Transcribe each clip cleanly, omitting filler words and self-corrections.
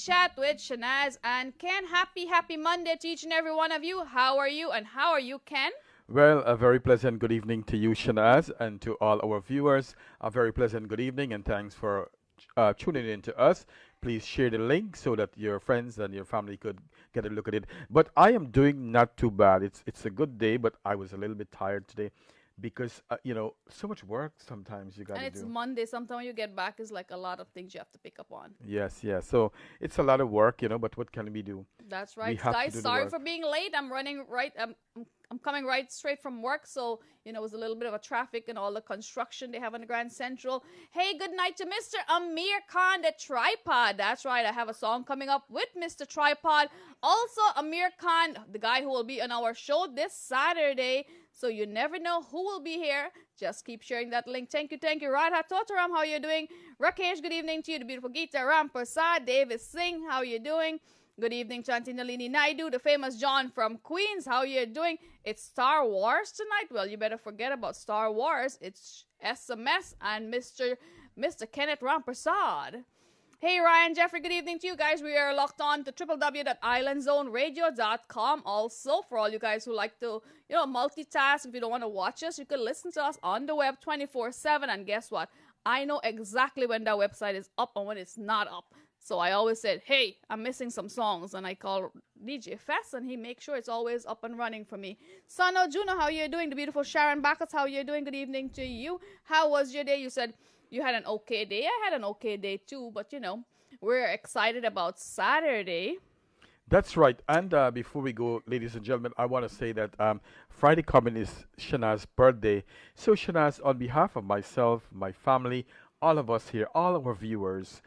Chat with Shanaz and Ken. Happy Monday to each and every one of you. How are you and how are you, Ken? Well, a very pleasant good evening to you, Shanaz, and to all our viewers. A very pleasant good evening, and thanks for tuning in to us. Please share the link so that your friends and your family could get a look at it. But I am doing not too bad. It's a good day, but I was a little bit tired today because so much work sometimes you got And to it's do. Monday. Sometimes when you get back is like a lot of things you have to pick up on. Yes, yes. So it's a lot of work, but what can we do? That's We right, have to guys. do the Sorry work. for being late. I'm running right. I'm coming right straight from work, so it was a little bit of a traffic and all the construction they have on the Grand Central. Hey, good night to Mr. Amir Khan, the tripod. That's right. I have a song coming up with Mr. Tripod. Also, Amir Khan, the guy who will be on our show this Saturday. So you never know who will be here. Just keep sharing that link. Thank you. Radha Totaram, how you doing? Rakesh, good evening to you. The beautiful Geeta Ram Prasad, David Singh, how you doing? Good evening, Chanti Nalini Naidu, the famous John from Queens. How you doing? It's Star Wars tonight. Well, you better forget about Star Wars. It's SMS and Mr. Kenneth Ramprasad. Hey, Ryan, Jeffrey, good evening to you guys. We are locked on to www.islandzoneradio.com. Also, for all you guys who like to, multitask, if you don't want to watch us, you can listen to us on the web 24/7. And guess what? I know exactly when that website is up and when it's not up. So I always said, hey, I'm missing some songs. And I call DJ Fest and he makes sure it's always up and running for me. Sano Juno, how you doing? The beautiful Sharon Bacchus, how you doing? Good evening to you. How was your day? You said you had an okay day. I had an okay day too. But, we're excited about Saturday. That's right. And before we go, ladies and gentlemen, I want to say that Friday coming is Shanaz's birthday. So, Shanaz, on behalf of myself, my family, all of us here, all our viewers,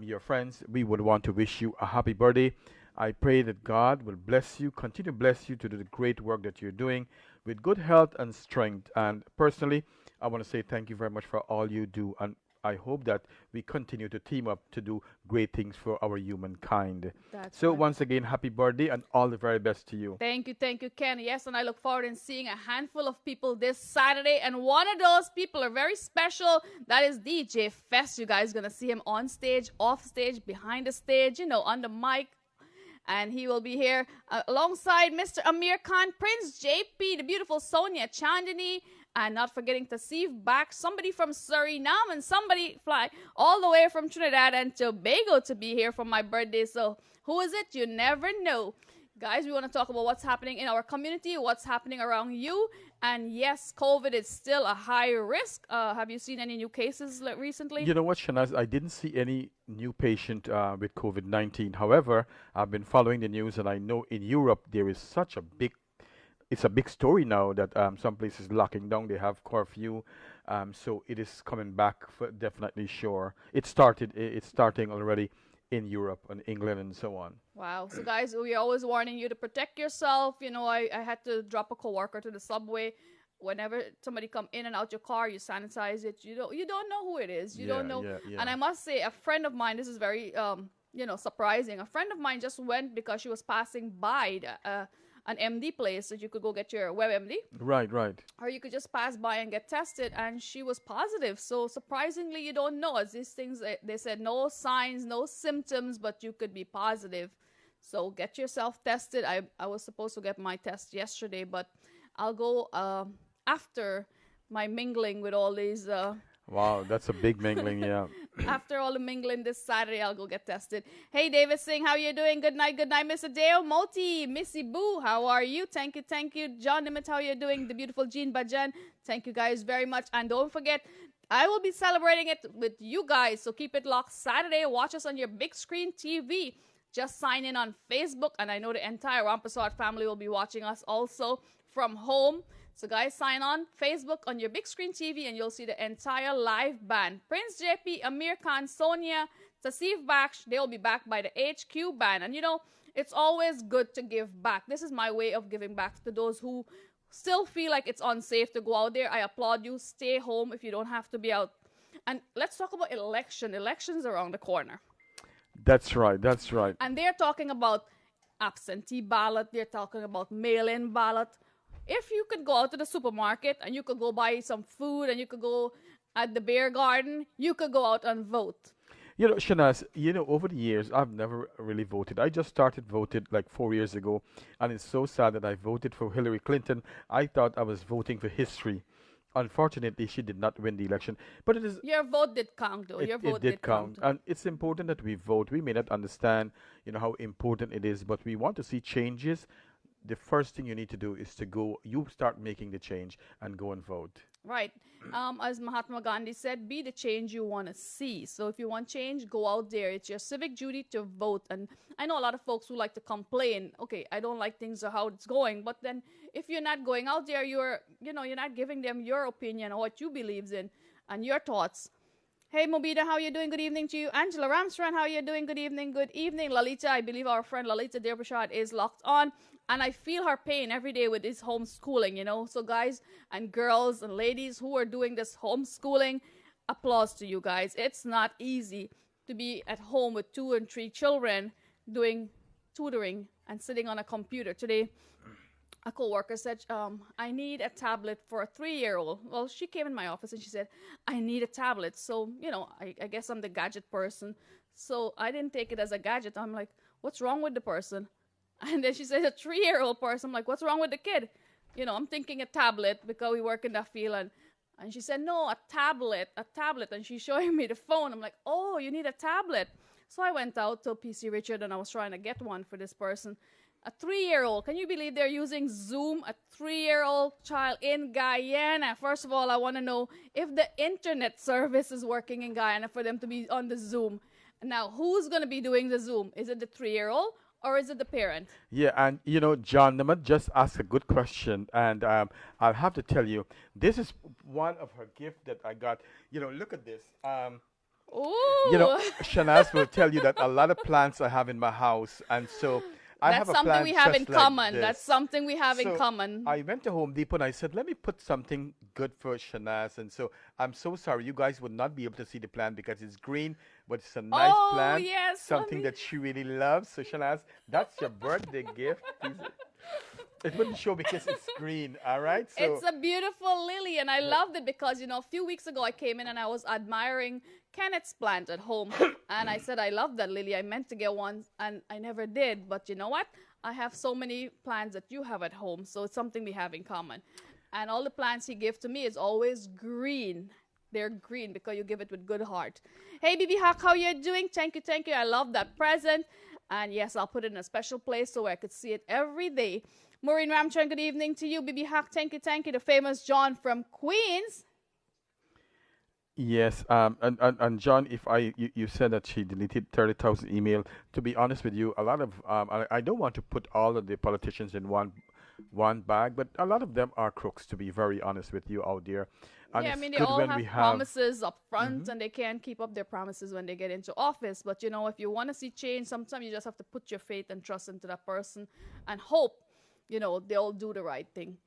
your friends, we would want to wish you a happy birthday. I pray that God will bless you, continue to bless you to do the great work that you're doing with good health and strength. And personally, I want to say thank you very much for all you do. And I hope that we continue to team up to do great things for our humankind. That's So right. once again, happy birthday and all the very best to you. Thank you, Ken. Yes, and I look forward in seeing a handful of people this Saturday. And one of those people are very special. That is DJ Fest. You guys gonna see him on stage, off stage, behind the stage, on the mic. And he will be here alongside Mr. Amir Khan, Prince JP, the beautiful Sonia Chandani, and not forgetting to see back somebody from Suriname and somebody fly all the way from Trinidad and Tobago to be here for my birthday. So who is it? You never know. Guys, we want to talk about what's happening in our community, what's happening around you. And yes, COVID is still a high risk. Have you seen any new cases recently? You know what, Shanaz? I didn't see any new patient with COVID-19. However, I've been following the news, and I know in Europe there is such a big it's a big story now that some places locking down. They have curfew, so it is coming back for definitely sure. It started. It's starting already in Europe and England and so on. Wow. So, guys, we're always warning you to protect yourself. I had to drop a coworker to the subway. Whenever somebody come in and out your car, you sanitize it. You don't know who it is. You don't know. Yeah. And I must say, a friend of mine. This is very surprising. A friend of mine just went because she was passing by an MD place that you could go get your WebMD. Right. Or you could just pass by and get tested, and she was positive. So surprisingly, you don't know. As these things, they said no signs, no symptoms, but you could be positive. So get yourself tested. I was supposed to get my test yesterday, but I'll go after my mingling with all these. Wow, that's a big mingling, yeah. After all the mingling this Saturday, I'll go get tested. Hey, David Singh, how you doing? Good night, Mr. Dale Moti, Missy Boo, how are you? Thank you. John Nimit, how you doing? The beautiful Jean Bajan, thank you guys very much. And don't forget, I will be celebrating it with you guys, so keep it locked Saturday. Watch us on your big screen TV. Just sign in on Facebook, and I know the entire Rampaswat family will be watching us also from home. So guys, sign on Facebook on your big screen TV and you'll see the entire live band. Prince JP, Amir Khan, Sonia, Tasif Baksh, they'll be back by the HQ band. And it's always good to give back. This is my way of giving back to those who still feel like it's unsafe to go out there. I applaud you. Stay home if you don't have to be out. And let's talk about elections around the corner. That's right. And they're talking about absentee ballot. They're talking about mail-in ballot. If you could go out to the supermarket and you could go buy some food and you could go at the beer garden, you could go out and vote. Shanaz, over the years, I've never really voted. I just started voted like 4 years ago, and it's so sad that I voted for Hillary Clinton. I thought I was voting for history. Unfortunately, she did not win the election, but Your vote did count, though. Your it vote did did count, count. and it's important that we vote. We may not understand, how important it is, but we want to see changes. The first thing you need to do is to go. You start making the change and go and vote. Right. As Mahatma Gandhi said, be the change you want to see. So if you want change, go out there. It's your civic duty to vote. And I know a lot of folks who like to complain. Okay, I don't like things or how it's going. But then if you're not going out there, you're not giving them your opinion or what you believes in and your thoughts. Hey, Mobida, how you doing? Good evening to you. Angela Ramstrand, how you doing? Good evening. Good evening. Lalita, I believe our friend Lalita Derbashad is locked on. And I feel her pain every day with this homeschooling. So guys and girls and ladies who are doing this homeschooling, applause to you guys. It's not easy to be at home with 2 and 3 children doing tutoring and sitting on a computer. Today, a co-worker said, I need a tablet for a 3-year-old. Well, she came in my office and she said, I need a tablet. So, I guess I'm the gadget person. So I didn't take it as a gadget. I'm like, what's wrong with the person? And then she said, a 3-year-old person. I'm like, what's wrong with the kid? I'm thinking a tablet because we work in that field. And she said, no, a tablet. And she's showing me the phone. I'm like, oh, you need a tablet. So I went out to PC Richard and I was trying to get one for this person. A 3-year-old. Can you believe they're using Zoom? A 3-year-old child in Guyana. First of all, I want to know if the internet service is working in Guyana for them to be on the Zoom. Now, who's going to be doing the Zoom? Is it the 3-year-old? Or is it the parent? Yeah, and John Namat just asked a good question, and I'll have to tell you, this is one of her gifts that I got. Look at this. Ooh. Shanaz will tell you that a lot of plants I have in my house, and so I That's have a something plant we have just in like common. this. That's something we have in So common. I went to Home Depot and I said, let me put something good for Shanaz. And so I'm so sorry, you guys would not be able to see the plant because it's green, but it's a nice Oh, plant. yes, Something honey. that she really loves. So Shanaz, that's your birthday gift. It wouldn't show because it's green, all right? So It's a beautiful lily, and I loved it because, a few weeks ago I came in and I was admiring Kenneth's plant at home. And I said, I love that lily. I meant to get one, and I never did. But you know what? I have so many plants that you have at home, so it's something we have in common. And all the plants he gives to me is always green. They're green because you give it with good heart. Hey, Bibi Hawk, how you doing? Thank you, thank you. I love that present. And yes, I'll put it in a special place so I could see it every day. Maureen Ramchan, good evening to you. Bibi Hawk, thank you, thank you. The famous John from Queens. yes, and John, if you said that she deleted 30,000 email. To be honest with you, a lot of I don't want to put all of the politicians in one bag, but a lot of them are crooks. To be very honest with you out there, and Yeah, I it's mean, they good all when have we have. promises up front and they can't keep up their promises when they get into office. But, if you want to see change, sometimes you just have to put your faith and trust into that person and hope, they'll do the right thing.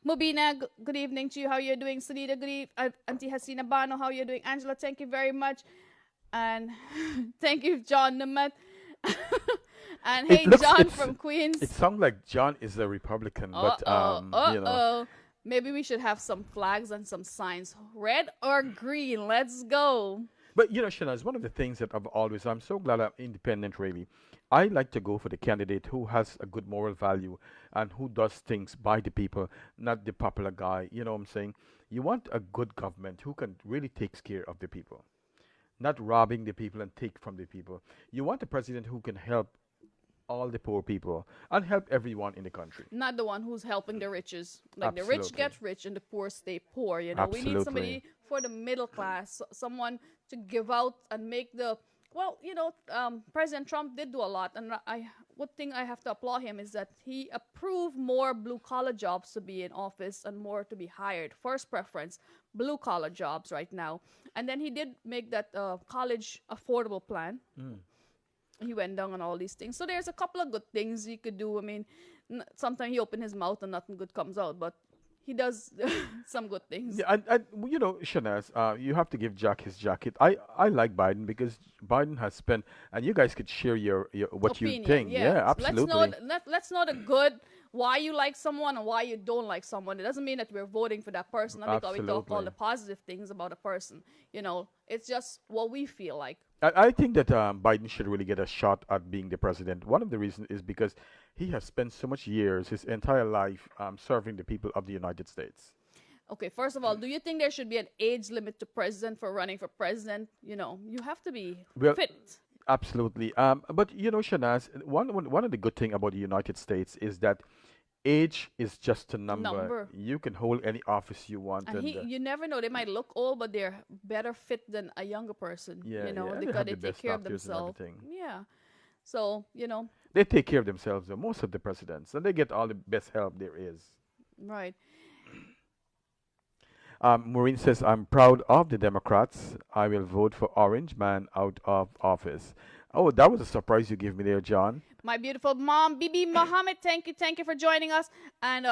Mubina, good evening to you. How you doing? Sunita, good evening. Auntie Hasina Bano, how you doing? Angela, thank you very much. And thank you, John Namat. And hey, John from Queens. It sounds like John is a Republican, but Maybe we should have some flags and some signs. Red or green? Let's go. But Shanaz, one of the things that I'm so glad I'm independent. Really, I like to go for the candidate who has a good moral value and who does things by the people, not the popular guy. You know what I'm saying? You want a good government who can really takes care of the people, not robbing the people and take from the people. You want a president who can help all the poor people and help everyone in the country. Not the one who's helping the riches. Like the rich Absolutely. get rich and the poor stay poor. We need Absolutely. somebody for the middle class, someone to give out and make the. Well, President Trump did do a lot, and one thing I have to applaud him is that he approved more blue-collar jobs to be in office and more to be hired. First preference, blue-collar jobs right now. And then he did make that college affordable plan. He went down on all these things. So there's a couple of good things he could do. I mean, sometimes he opens his mouth and nothing good comes out, but he does some good things. Yeah, and Shanaz, you have to give Jack his jacket. I like Biden because Biden has spent, and you guys could share your what you Opinion, think. yeah. Yeah, absolutely. Let's know the good why you like someone and why you don't like someone. It doesn't mean that we're voting for that person, not because we talk all the positive things about a person. It's just what we feel like. I think that Biden should really get a shot at being the president. One of the reasons is because he has spent so much years, his entire life, serving the people of the United States. Okay, first of all, do you think there should be an age limit to president for running for president? You have to be fit. Absolutely. But Shanaz, one of the good thing about the United States is that age is just a number. You can hold any office you want. And you never know. They might look old, but they're better fit than a younger person. Because they take care of themselves. Yeah. So, They take care of themselves, most of the presidents, and they get all the best help there is. Right. Maureen says, I'm proud of the Democrats. I will vote for Orange Man out of office. Oh, that was a surprise you gave me there, John. My beautiful mom, Bibi Mohammed, thank you for joining us. And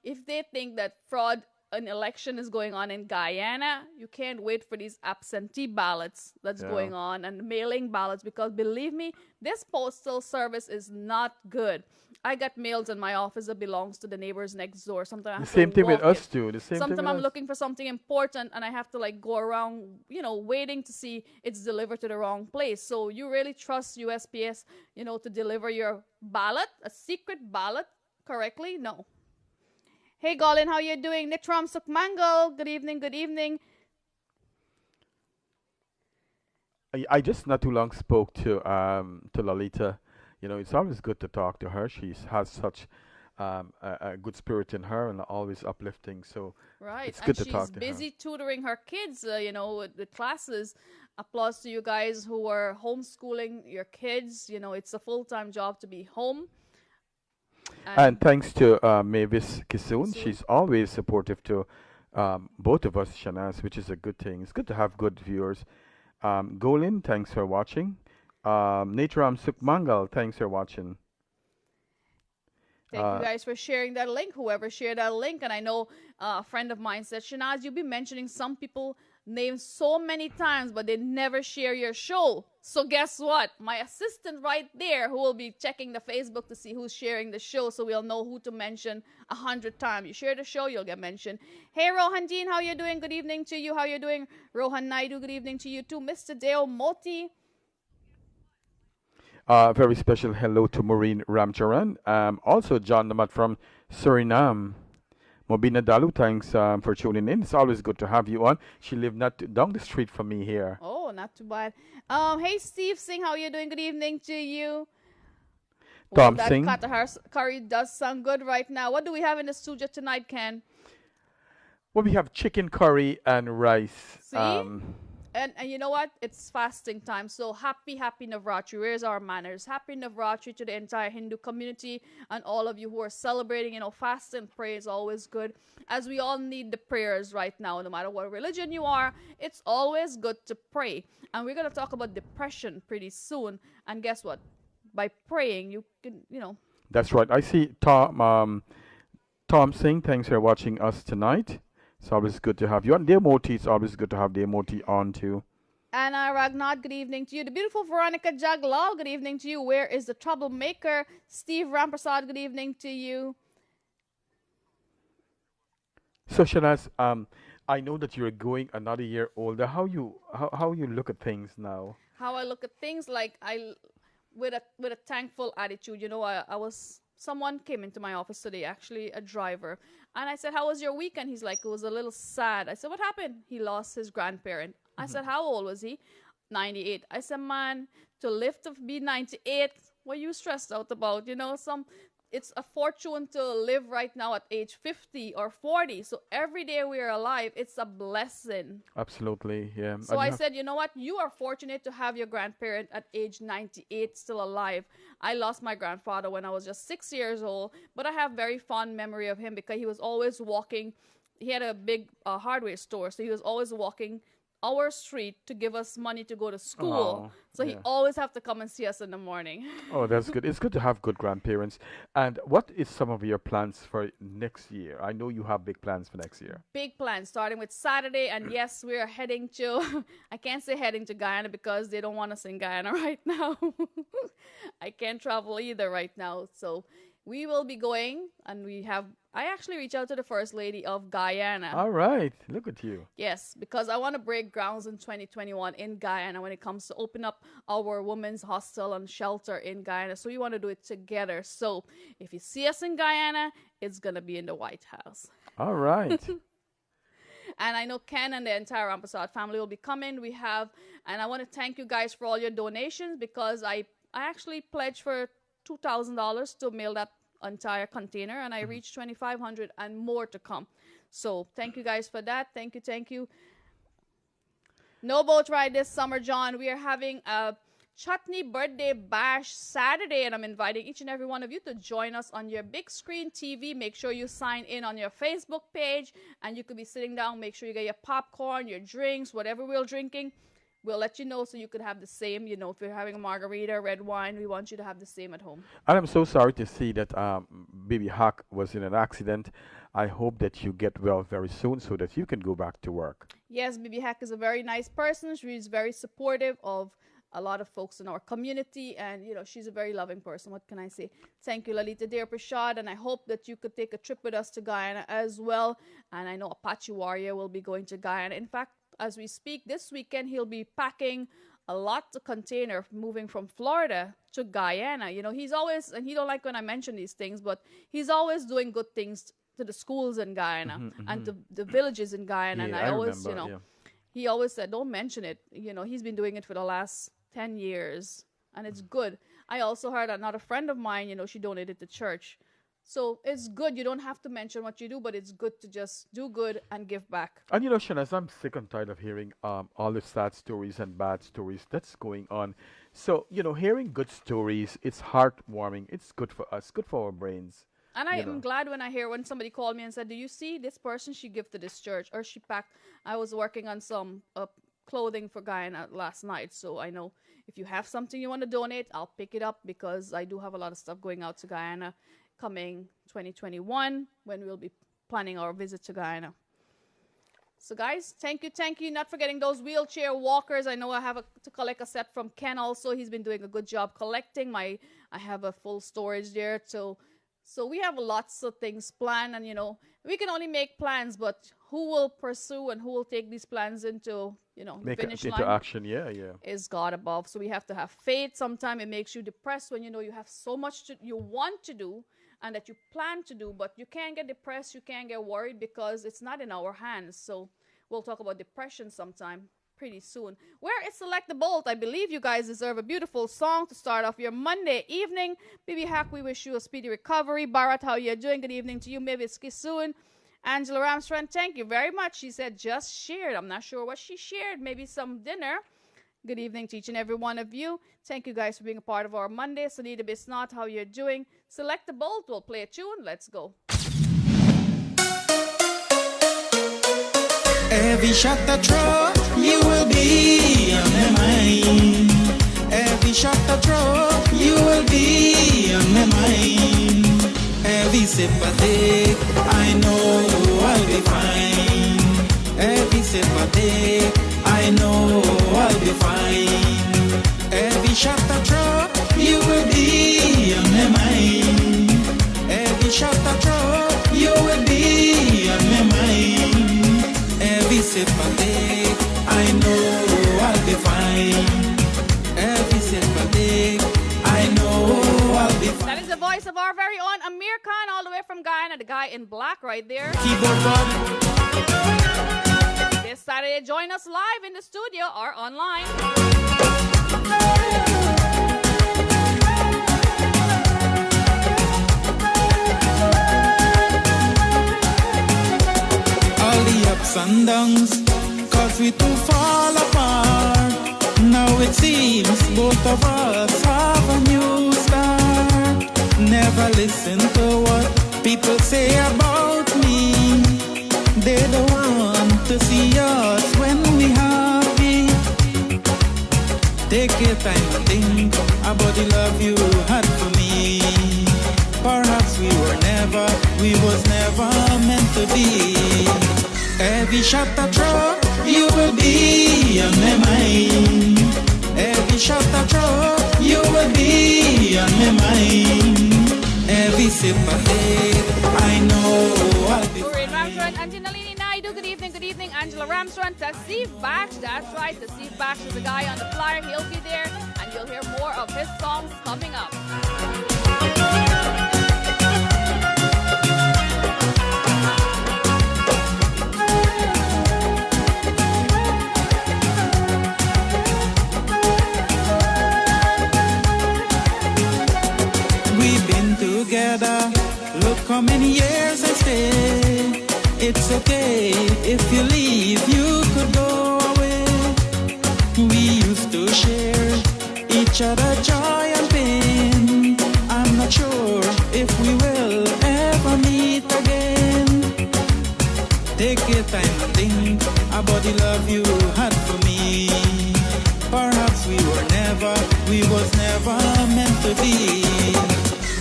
if they think that fraud an election is going on in Guyana, you can't wait for these absentee ballots that's going on and mailing ballots, because believe me, this postal service is not good. I got mails in my office that belongs to the neighbors next door. Sometimes the same thing with us too. Sometimes I'm looking for something important and I have to go around, waiting to see it's delivered to the wrong place. So you really trust USPS, to deliver your ballot, a secret ballot, correctly? No. Hey, Colin, how you doing? Nitram Sukmangal, good evening, good evening. I just not too long spoke to Lolita. It's always good to talk to her. She has such a good spirit in her and always uplifting. So it's good to talk to her. She's busy tutoring her kids, with classes. Applause to you guys who are homeschooling your kids. It's a full-time job to be home. And thanks to Mavis Kissoon. She's always supportive to both of us, Shanaz, which is a good thing. It's good to have good viewers. Golin, thanks for watching. Natram Sukmangal, thanks for watching. Thank you guys for sharing that link, whoever shared that link. And I know a friend of mine said, Shanaz, you'll be mentioning some people named so many times, but they never share your show. So guess what? My assistant right there, who will be checking the Facebook to see who's sharing the show, so we'll know who to mention 100 times. You share the show, you'll get mentioned. Hey, Rohan Dean, how you doing? Good evening to you. How you doing? Rohan Naidu, good evening to you too. Mr. Deo Moti. Very special hello to Maureen Ramcharan. Also, John Namat from Suriname. Mobina Dalu, thanks for tuning in. It's always good to have you on. She lived not down the street from me here. Oh, not too bad. Hey, Steve Singh, how you doing? Good evening to you. Tom Singh. That curry does sound good right now. What do we have in the studio tonight, Ken? Well, we have chicken curry and rice. See? And you know what? It's fasting time. So happy Navratri. Where's our manners? Happy Navratri to the entire Hindu community and all of you who are celebrating. Fast and pray is always good, as we all need the prayers right now. No matter what religion you are, it's always good to pray. And we're going to talk about depression pretty soon. And guess what? By praying, you can, That's right. I see Tom Singh. Thanks for watching us tonight. It's always good to have you on. Dear Moti, it's always good to have Dear Moti on too. Anna Ragnad, good evening to you. The beautiful Veronica Jaglal, good evening to you. Where is the troublemaker? Steve Ramprasad, good evening to you. So Shanaz, I know that you're going another year older. How you look at things now? How I look at things, with a thankful attitude. Someone came into my office today, actually a driver. And I said, how was your weekend? He's like, it was a little sad. I said, what happened? He lost his grandparent. I said, how old was he? 98. I said, man, to live to be 98, what are you stressed out about? It's a fortune to live right now at age 50 or 40. So every day we are alive, it's a blessing. Absolutely, yeah. So I said, you know what? You are fortunate to have your grandparent at age 98 still alive. I lost my grandfather when I was just 6 years old, but I have very fond memory of him because he was always walking. He had a big hardware store, so he was always walking our street to give us money to go to school. He always have to come and see us in the morning. Oh, that's good. It's good to have good grandparents. And what is some of your plans for next year? I know you have big plans for next year. Big plans, starting with Saturday. And yes, we are heading to, I can't say heading to Guyana because they don't want us in Guyana right now. I can't travel either right now. So we will be going, and I actually reached out to the First Lady of Guyana. All right. Look at you. Yes, because I want to break grounds in 2021 in Guyana when it comes to open up our women's hostel and shelter in Guyana. So we want to do it together. So if you see us in Guyana, it's going to be in the White House. All right. And I know Ken and the entire Ramkissoon family will be coming. And I want to thank you guys for all your donations, because I actually pledged for $2,000 to mail that entire container, and I reached $2,500 and more to come. So thank you guys for that. Thank you. No boat ride this summer, John. We are having a Chutney birthday bash Saturday, and I'm inviting each and every one of you to join us on your big screen TV. Make sure you sign in on your Facebook page, and you could be sitting down. Make sure you get your popcorn, your drinks, whatever we're drinking. We'll let you know so you could have the same. If you're having a margarita, red wine, we want you to have the same at home. And I'm so sorry to see that Baby Hack was in an accident. I hope that you get well very soon so that you can go back to work. Yes, Baby Hack is a very nice person. She's very supportive of a lot of folks in our community, and she's a very loving person. What can I say? Thank you, Lalita Dear Prashad, and I hope that you could take a trip with us to Guyana as well. And I know Apache Warrior will be going to Guyana. In fact, as we speak, this weekend he'll be packing a lot of container moving from Florida to Guyana. He's always, and he don't like when I mention these things, but he's always doing good things to the schools in Guyana and to the villages in Guyana. And I always, remember, he always said, don't mention it. He's been doing it for the last 10 years, and it's good. I also heard another friend of mine, she donated to church. So it's good. You don't have to mention what you do, but it's good to just do good and give back. And Shanaz, I'm sick and tired of hearing all the sad stories and bad stories that's going on. So, hearing good stories, it's heartwarming. It's good for us, good for our brains. And I am glad when somebody called me and said, do you see this person she gave to this church? Or she packed, I was working on some clothing for Guyana last night. So I know if you have something you want to donate, I'll pick it up, because I do have a lot of stuff going out to Guyana coming 2021 when we'll be planning our visit to Guyana. So guys, thank you. Not forgetting those wheelchair walkers. I know I have to collect a set from Ken also. He's been doing a good job collecting. I have a full storage there. So we have lots of things planned, and we can only make plans, but who will pursue and who will take these plans into the finish line? Into action, is God above. So we have to have faith. Sometimes it makes you depressed when you have so much you want to do and that you plan to do, but you can't get depressed, you can't get worried, because it's not in our hands. So we'll talk about depression sometime pretty soon. Where is Selecta Bolt? I believe you guys deserve a beautiful song to start off your Monday evening. Baby Hack, we wish you a speedy recovery. Bharat, how you doing? Good evening to you. Maybe it's Kissoon. Angela Ramstrand, thank you very much. She said just shared. I'm not sure what she shared. Maybe some dinner. Good evening to each and every one of you. Thank you guys for being a part of our Monday. Sunita Bisnath, how you doing? Selecta Bolt will play a tune. Let's go. Every shot I throw, you will be on my mind. Every shot I throw, you will be on my mind. Every sip I take, I know I'll be fine. Every sip I take, I know I'll be fine. Every shot I throw, you will be on my mind. Every shot I throw, you will be on my mind. Every sip I take, I know I'll be fine. Every sip I take, I know I'll be fine. That is the voice of our very own Amir Khan, all the way from Guyana, the guy in black right there. This Saturday, join us live in the studio or online. All the ups and downs, cause we too fall apart. Now it seems both of us have a new start. Never listen to what people say about me. They don't want to see us when we happy. Take your time and think about the love you had for me. Perhaps we was never meant to be. Every shot I throw, you will be on my mind. Every shot I throw, you will be on my mind. Every sip I take, I know I'll be Maureen fine. Ramsrun, Angelina Naidu, good evening, Angela Ramsrun, Tasif Bax, that's right, Tasif Bax is the guy on the flyer, he'll be there, and you'll hear more of his songs coming up. We've been together, look how many years I stayed. It's okay if you leave, you could go away. We used to share each other joy and pain. I'm not sure if we will ever meet again. Take your time and think about the love you had for me. Perhaps we was never meant to be.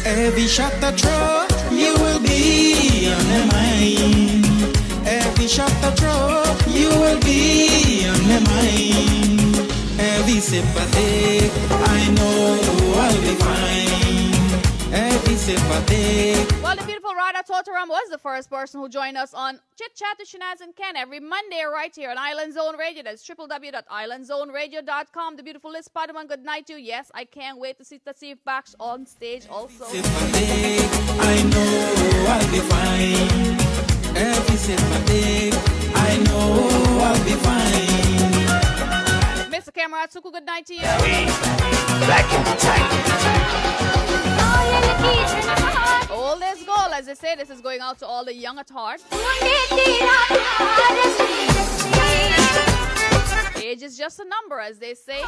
Every shot I throw, you will be on my mind. Every shot I throw, you will be on my mind. Every sip I take, I know I'll be fine. Every sip I take. Well, the beautiful Radha Totaram was the first person who joined us on Chit Chat with Shanaz and Ken every Monday right here on Island Zone Radio. That's www.islandzoneradio.com. The beautiful Liz Padaman, good night to you. Yes, I can't wait to see Tasif Bax on stage also. Sip I take, I know I'll be fine. Every sip I take, I know I'll be fine. Mr. Kamaratsuku, good night to you. Back in the time. All is goal, as they say, this is going out to all the young at heart. Age is just a number, as they say.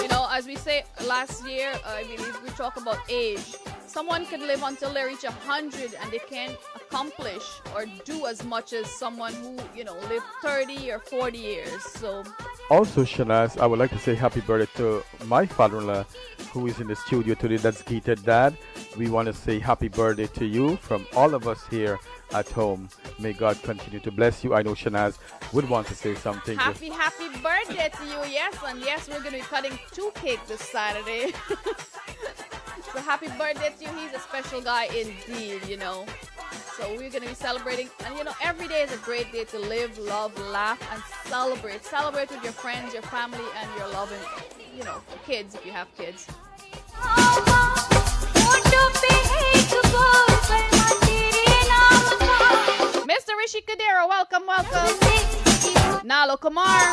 You know, as we say last year, I believe we talk about age. Someone can live until they reach 100 and they can't accomplish or do as much as someone who, you know, lived 30 or 40 years. So Also, Shanaz, I would like to say happy birthday to my father-in-law who is in the studio today. That's Gita Dad. We want to say happy birthday to you from all of us here at home. May God continue to bless you. I know Shanaz would want to say something. happy birthday to you. Yes, and yes, we're going to be cutting 2 cakes this Saturday. So happy birthday to you. He's a special guy indeed, you know. So we're going to be celebrating. And, you know, every day is a great day to live, love, laugh, and celebrate. Celebrate with your friends, your family, and your loving, you know, kids if you have kids. Mr. Rishi Kadero, welcome. Nalo Kumar.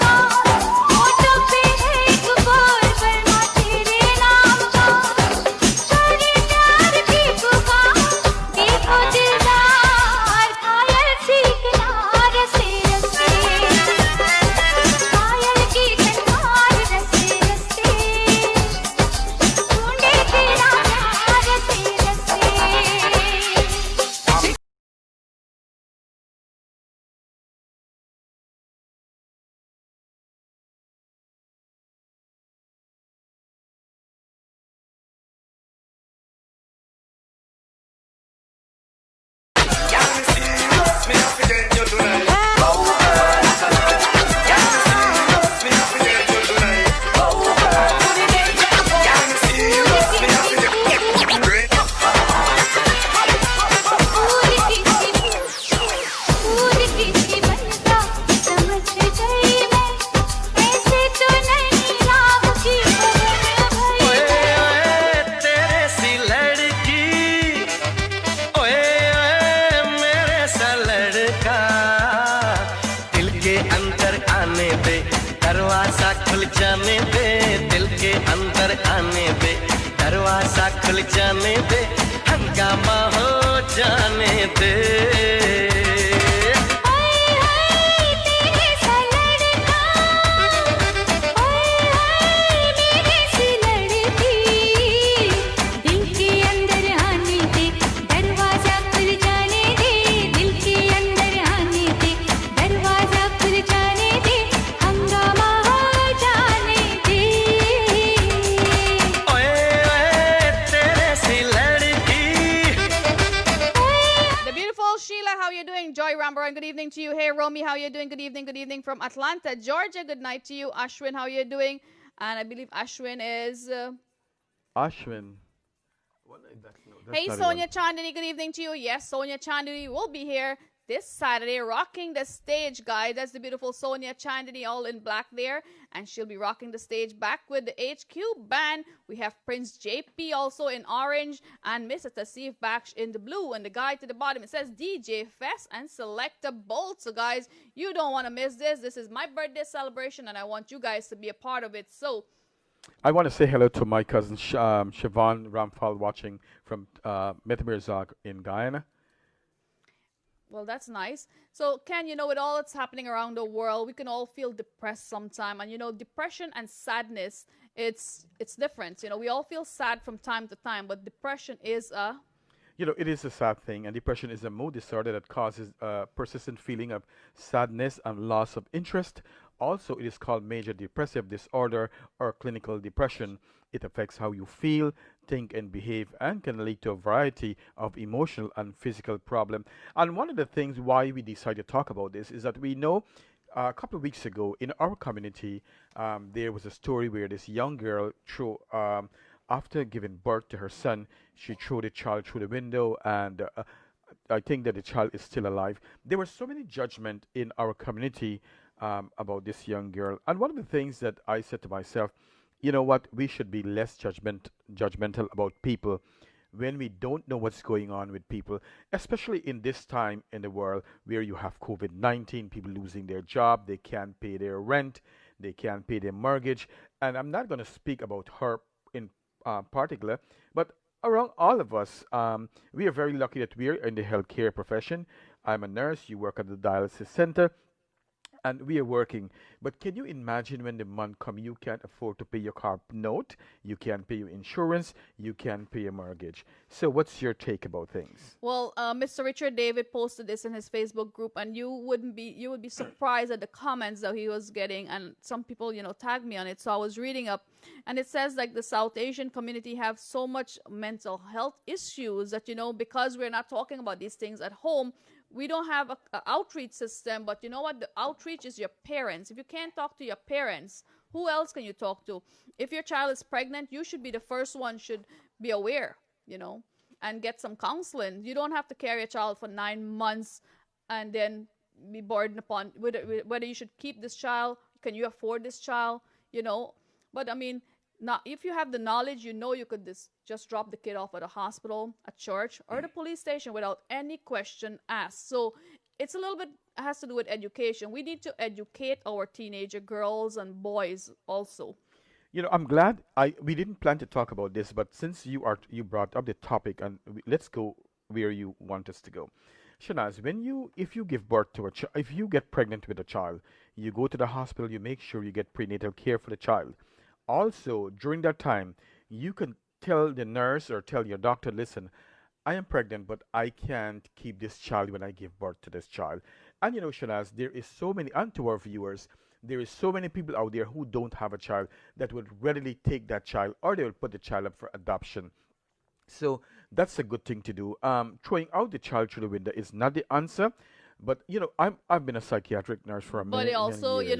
Good evening from Atlanta, Georgia. Good night to you, Ashwin. How are you doing? And I believe Ashwin is... Ashwin. What I don't know. That's Hey, not the one. Sonia Chandani, good evening to you. Yes, Sonia Chandani will be here this Saturday rocking the stage, guys. That's the beautiful Sonia Chandani, all in black there. And she'll be rocking the stage back with the HQ band. We have Prince JP also in orange and Mr. Tasif Baksh in the blue. And the guy to the bottom, it says DJ Fest and Selecta Bolt. So, guys, you don't want to miss this. This is my birthday celebration, and I want you guys to be a part of it. So, I want to say hello to my cousin Siobhan Ramphal watching from Metamirzak in Guyana. well, that's nice. So, Ken, with all that's happening around the world, we can all feel depressed sometime. And, depression and sadness, it's different. We all feel sad from time to time, but depression is a... It is a sad thing, and depression is a mood disorder that causes a persistent feeling of sadness and loss of interest. Also, it is called major depressive disorder or clinical depression. It affects how you feel, think, and behave, and can lead to a variety of emotional and physical problems. And one of the things why we decided to talk about this is that we know a couple of weeks ago in our community, there was a story where this young girl after giving birth to her son, she threw the child through the window, and I think that the child is still alive. There was so many judgment in our community about this young girl, and one of the things that I said to myself, you know what, we should be less judgmental about people when we don't know what's going on with people, especially in this time in the world where you have COVID-19, people losing their job, they can't pay their rent, they can't pay their mortgage, and I'm not going to speak about her in particular, but around all of us, we are very lucky that we are in the healthcare profession. I'm a nurse, you work at the dialysis center, and we are working. But can you imagine when the month comes, you can't afford to pay your car note, you can't pay your insurance, you can't pay your mortgage. So what's your take about things? Well, Mr. Richard David posted this in his Facebook group, and you would be surprised at the comments that he was getting, and some people, tagged me on it. So I was reading up, and it says like the South Asian community have so much mental health issues that because we're not talking about these things at home, we don't have a outreach system. But you know what? The outreach is your parents. If you can't talk to your parents, who else can you talk to? If your child is pregnant, you should be the first one should be aware, and get some counseling. You don't have to carry a child for 9 months and then be burdened upon whether you should keep this child. Can you afford this child? But I mean, now, if you have the knowledge, you could just drop the kid off at a hospital, a church, or the police station without any question asked. So it's a little bit has to do with education. We need to educate our teenager girls and boys also. I'm glad we didn't plan to talk about this, but since you brought up the topic, and let's go where you want us to go. Shanaz, if you give birth to if you get pregnant with a child, you go to the hospital, you make sure you get prenatal care for the child. Also, during that time, you can tell the nurse or tell your doctor, listen, I am pregnant, but I can't keep this child when I give birth to this child. And Shanaz, there is so many, and to our viewers, there is so many people out there who don't have a child that would readily take that child, or they will put the child up for adoption. So that's a good thing to do. Throwing out the child through the window is not the answer, but I've been a psychiatric nurse for many also, years.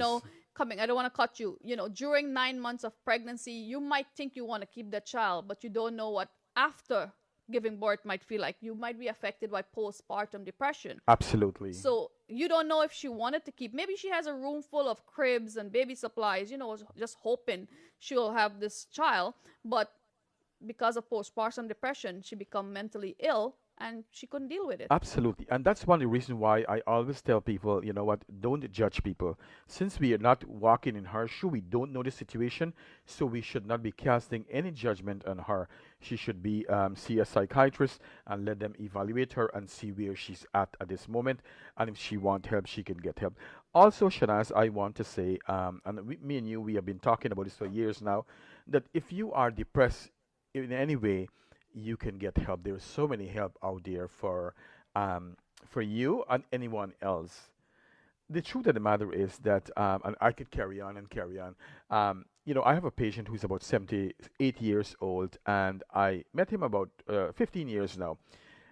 I don't want to cut you. During 9 months of pregnancy, you might think you want to keep the child, but you don't know what after giving birth might feel like. You might be affected by postpartum depression. Absolutely. So you don't know if she wanted to keep. Maybe she has a room full of cribs and baby supplies, just hoping she'll have this child. But because of postpartum depression, she become mentally ill and she couldn't deal with it. Absolutely. And that's one of the reasons why I always tell people, don't judge people. Since we are not walking in her shoe, we don't know the situation, so we should not be casting any judgment on her. She should be see a psychiatrist and let them evaluate her and see where she's at this moment. And if she wants help, she can get help. Also, Shanaz, I want to say, me and you, we have been talking about this for years now, that if you are depressed in any way, you can get help. There's so many help out there for you and anyone else. The truth of the matter is that, and I could carry on and carry on. I have a patient who's about 78 years old, and I met him about 15 years now.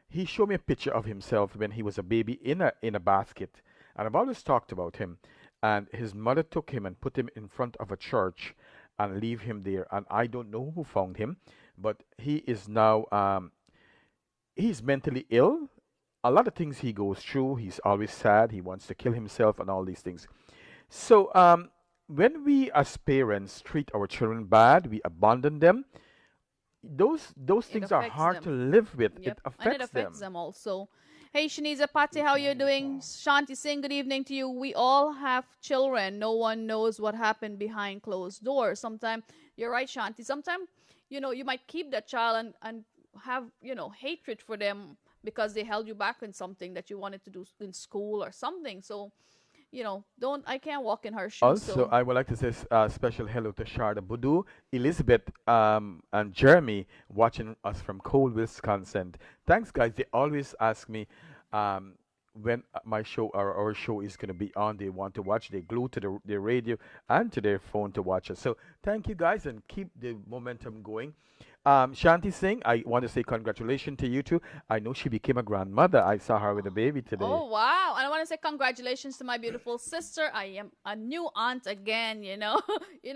He showed me a picture of himself when he was a baby in a basket, and I've always talked about him. And his mother took him and put him in front of a church and leave him there. And I don't know who found him, but he is now he's mentally ill. A lot of things he goes through. He's always sad. He wants to kill himself and all these things. So when we as parents treat our children bad, we abandon them. Those It things are affects hard to them. live with. It Yep, and it affects affects them. them also. Hey, Shaniza Patti, how you doing? Shanti Singh, good evening to you. We all have children. No one knows what happened behind closed doors. Sometimes, you're right, Shanti. Sometimes, you might keep that child and have, hatred for them because they held you back in something that you wanted to do in school or something. So, I can't walk in her shoes. Also, So, I would like to say special hello to Sharda Budu, Elizabeth, and Jeremy watching us from Cole, Wisconsin. Thanks, guys. They always ask me um, when my show or our show is going to be on. They want to watch. They glue to their radio and to their phone to watch us. So thank you, guys, and keep the momentum going. Shanti Singh, I want to say congratulations to you too. I know she became a grandmother. I saw her with a baby today. oh wow. And I want to say congratulations to my beautiful sister. I am a new aunt again, You know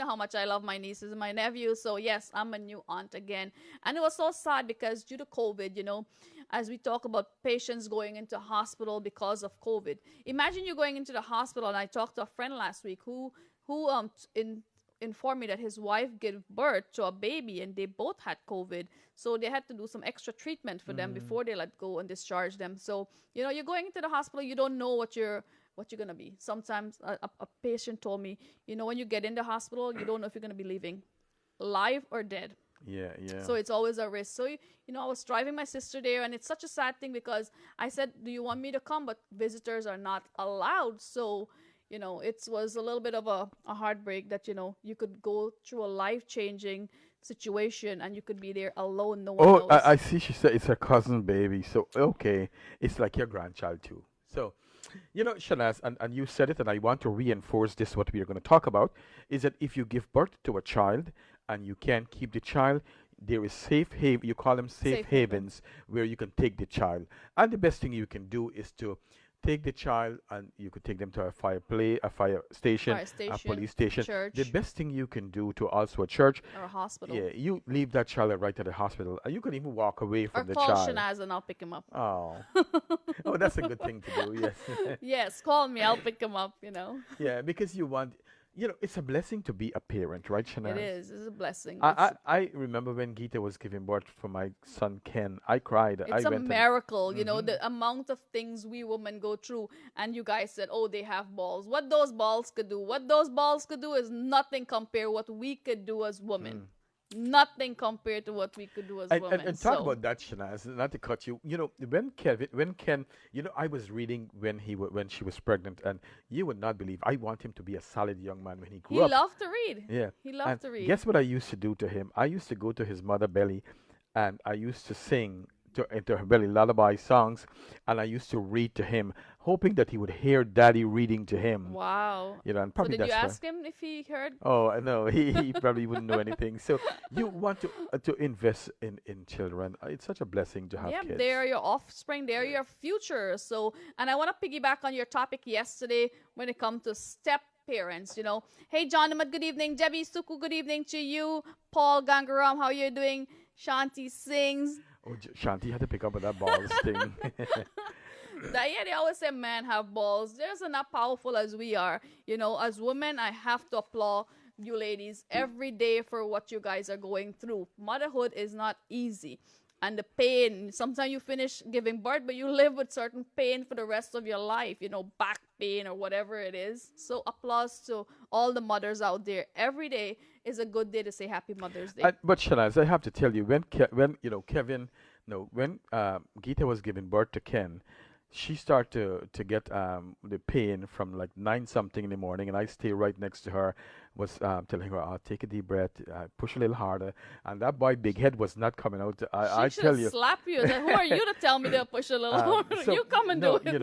how much I love my nieces and my nephews. So yes, I'm a new aunt again. And it was so sad because due to COVID, as we talk about patients going into hospital because of COVID. Imagine you going into the hospital, and I talked to a friend last week who informed me that his wife gave birth to a baby and they both had COVID. So they had to do some extra treatment for them before they let go and discharge them. So, you're going into the hospital, you don't know what you're going to be. Sometimes a patient told me, when you get in the hospital, you don't know if you're going to be leaving alive or dead. Yeah, yeah. So it's always a risk. So, I was driving my sister there, and it's such a sad thing because I said, do you want me to come? But visitors are not allowed. So, it was a little bit of a heartbreak that, you could go through a life-changing situation and you could be there alone. No one Oh, knows. I see. She said it's her cousin baby. So okay, it's like your grandchild too. So, Shanaz, and you said it, and I want to reinforce this. What we are going to talk about is that if you give birth to a child and you can't keep the child, there is safe haven. You call them safe Safe haven. havens where you can take the child. And the best thing you can do is to take the child, and you could take them to a fire station, Fire a station, police station. church, The best thing you can do to also a church, or a hospital. yeah, you leave that child right at the hospital, and you can even walk away Or from the call child. Shanaz and I'll pick him up. Oh, oh, that's a good thing to do. Yes, Yes, call me. I'll pick him up, yeah, because it's a blessing to be a parent, right, Shanaz? It is. It's a blessing. I remember when Gita was giving birth for my son Ken. I cried. It's a went and- miracle, the amount of things we women go through. And you guys said, oh, they have balls. What those balls could do. What those balls could do is nothing compared what we could do as women. Nothing compared to what we could do as women. And talk about that, Shanaz. Not to cut you. When Ken, I was reading when she was pregnant, and you would not believe. I want him to be a solid young man when he grew He up. loved to read. Yeah. He loved And to read. guess what I used to do to him? I used to go to his mother belly, and I used to sing into her belly lullaby songs, and I used to read to him, hoping that he would hear Daddy reading to him. Wow. And So probably did you that's why. ask him if he heard? Oh no, he probably wouldn't know anything. So you want to invest in children. It's such a blessing to have Yeah, kids. they're your offspring. They're your future. So, and I want to piggyback on your topic yesterday when it comes to step parents. Hey, John, good evening. Debbie Suku, good evening to you. Paul Gangaram, how you doing? Shanti sings. Oh, Shanti had to pick up on that balls thing. They always say men have balls. They're not powerful as we are. As women, I have to applaud you ladies every day for what you guys are going through. Motherhood is not easy. And the pain, sometimes you finish giving birth, but you live with certain pain for the rest of your life, back pain or whatever it is. So applause to all the mothers out there. Every day is a good day to say Happy Mother's Day. But Shanaz, I have to tell you, when Gita was giving birth to Ken, she started to get the pain from like 9 something in the morning, and I stay right next to her, was telling her, take a deep breath, push a little harder, and that boy big head was not coming out. I She tell should you. slap you. Who are you to tell me to push a little harder? So, You come and no, do it.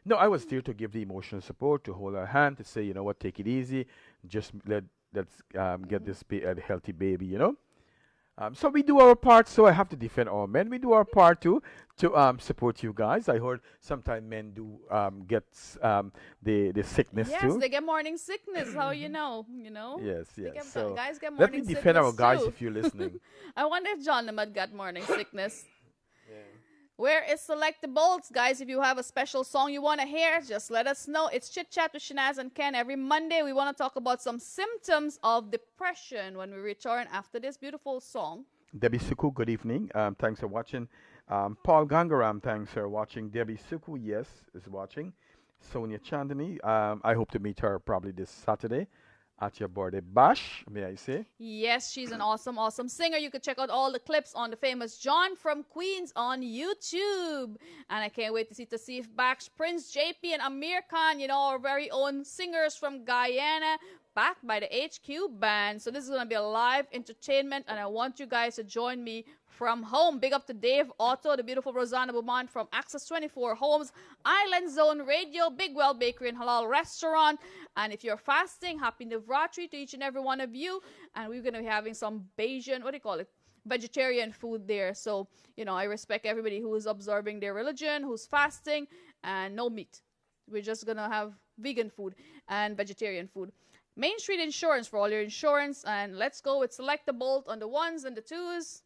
no, I was there to give the emotional support, to hold her hand, to say, what, take it easy, just let's get this a healthy baby, So we do our part. So I have to defend our men. We do our part too to support you guys. I heard sometimes men do get the sickness Yes, too. they get morning sickness. How you know? Yes, They yes. get- So guys get let me morning defend our sickness guys too. if you're listening. I wonder if John Lamad got morning sickness. Where is Selecta Bolt? Guys, if you have a special song you want to hear, just let us know. It's Chit Chat with Shanaz and Ken. Every Monday, we want to talk about some symptoms of depression when we return after this beautiful song. Debbie Suku, good evening. Thanks for watching. Paul Gangaram, thanks for watching. Debbie Suku, yes, is watching. Sonia Chandani, I hope to meet her probably this Saturday at your birthday bash, may I say. Yes, she's an awesome, awesome singer. You could check out all the clips on the famous John from Queens on YouTube. And I can't wait to see if Bax, Prince JP, and Amir Khan, you know, our very own singers from Guyana, backed by the HQ band. So this is going to be a live entertainment, and I want you guys to join me from home. Big up to Dave Otto, the beautiful Rosanna Beaumont from Access 24 Homes, Island Zone Radio, Big Well Bakery and Halal Restaurant. And if you're fasting, happy Navratri to each and every one of you. And we're going to be having some Bajan, vegetarian food there. So, you know, I respect everybody who is observing their religion, who's fasting, and no meat. We're just going to have vegan food and vegetarian food. Main Street Insurance for all your insurance. And let's go with Selecta Bolt on the ones and the twos.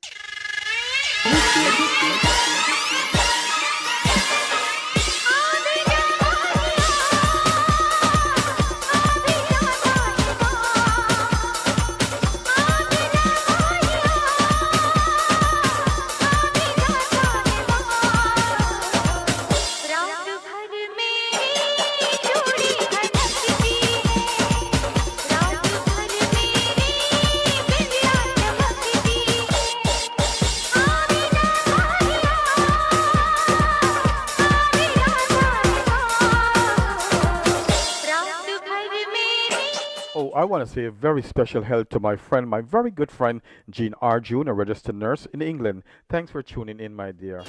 I want to say a very special help to my friend, my very good friend, Jean Arjun, a registered nurse in England. Thanks for tuning in, my dear.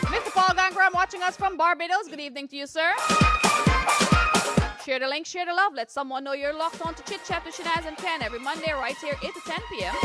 Mr. Paul Gangram watching us from Barbados. Good evening to you, sir. Share the link, share the love. Let someone know you're locked on to Chit Chat with Shanaz and Ken every Monday right here, 8 to 10 p.m.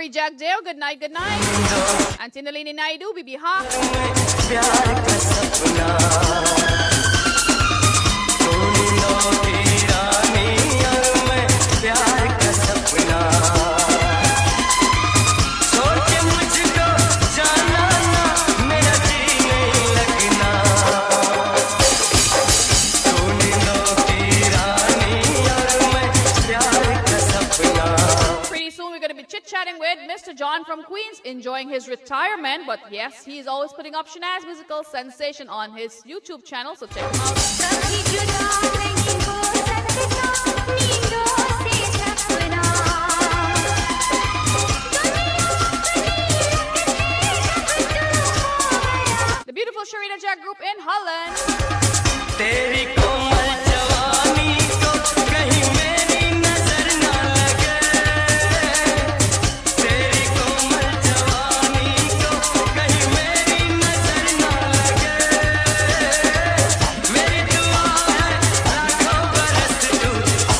Jagdeo, good night, good night. Auntie Nalini Naidu, Bibi Ha. Chatting with Mr. John from Queens, enjoying his retirement, but yes, he's always putting up Shanaz musical sensation on his YouTube channel, so check him out. The beautiful Sharita Jack group in Holland.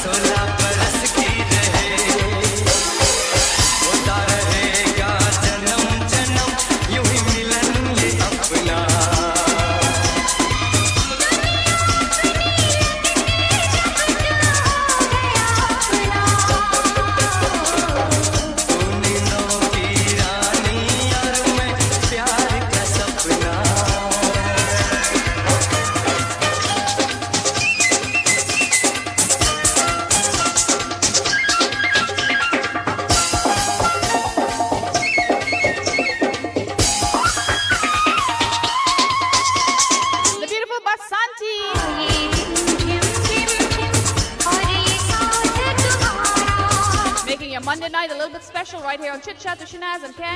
Sola Monday night, a little bit special right here on Chit Chat with Shanaz and Ken.